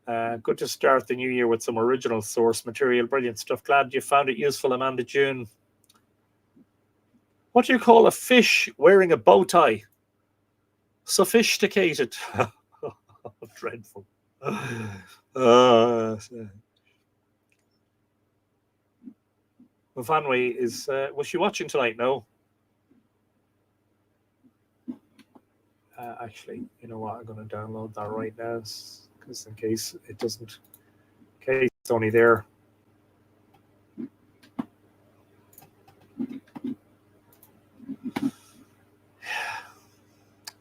Good to start the new year with some original source material. Brilliant stuff. Glad you found it useful, Amanda June. What do you call a fish wearing a bow tie? Sophisticated. Dreadful. Fanway is, was she watching tonight? No. Actually, you know what? I'm going to download that right now, because in case it doesn't, in case it's only there.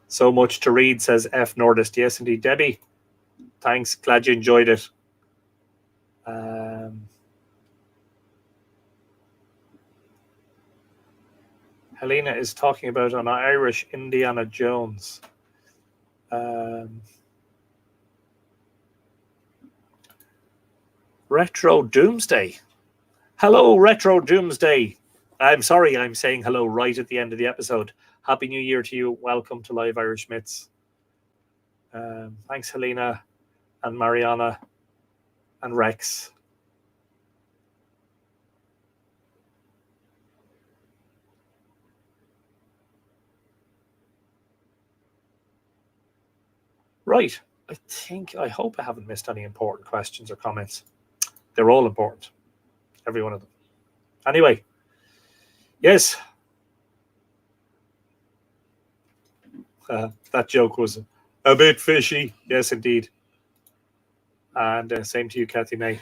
So much to read, says F Nordist. Yes, indeed. Debbie, thanks. Glad you enjoyed it. Helena is talking about an Irish Indiana Jones. Retro Doomsday. Hello, Retro Doomsday. I'm sorry, I'm saying hello right at the end of the episode. Happy New Year to you. Welcome to Live Irish Myths. Thanks, Helena and Mariana and Rex. Right. I hope I haven't missed any important questions or comments. They're all important. Every one of them. Anyway, yes. That joke was a bit fishy. Yes, indeed. And same to you, Kathy May.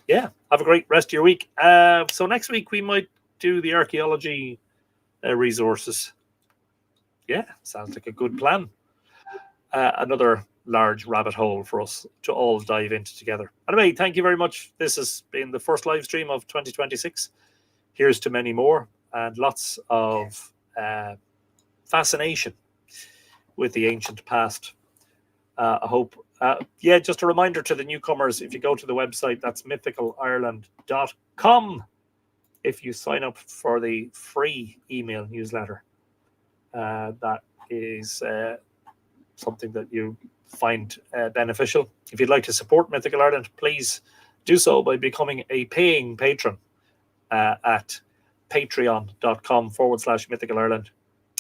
Yeah, have a great rest of your week. So next week we might do the archaeology resources. Yeah, sounds like a good plan. Another large rabbit hole for us to all dive into together. Anyway, thank you very much. This has been the first live stream of 2026. Here's to many more, and lots of fascination with the ancient past. I hope, just a reminder to the newcomers, if you go to the website, that's mythicalireland.com. If you sign up for the free email newsletter, that is something that you find beneficial. If you'd like to support Mythical Ireland, please do so by becoming a paying patron at patreon.com/Mythical Ireland.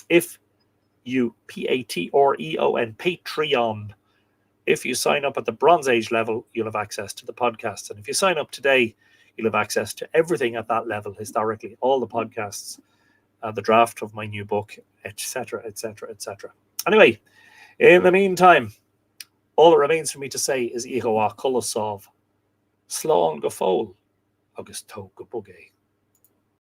If you, Patreon, Patreon, if you sign up at the Bronze Age level, you'll have access to the podcasts. And if you sign up today, you'll have access to everything at that level historically, all the podcasts, the draft of my new book, etc., etc., etc. Anyway, in the meantime, all that remains for me to say is Ihoa Kulasov, Slán go fóil, agus tó go bugé.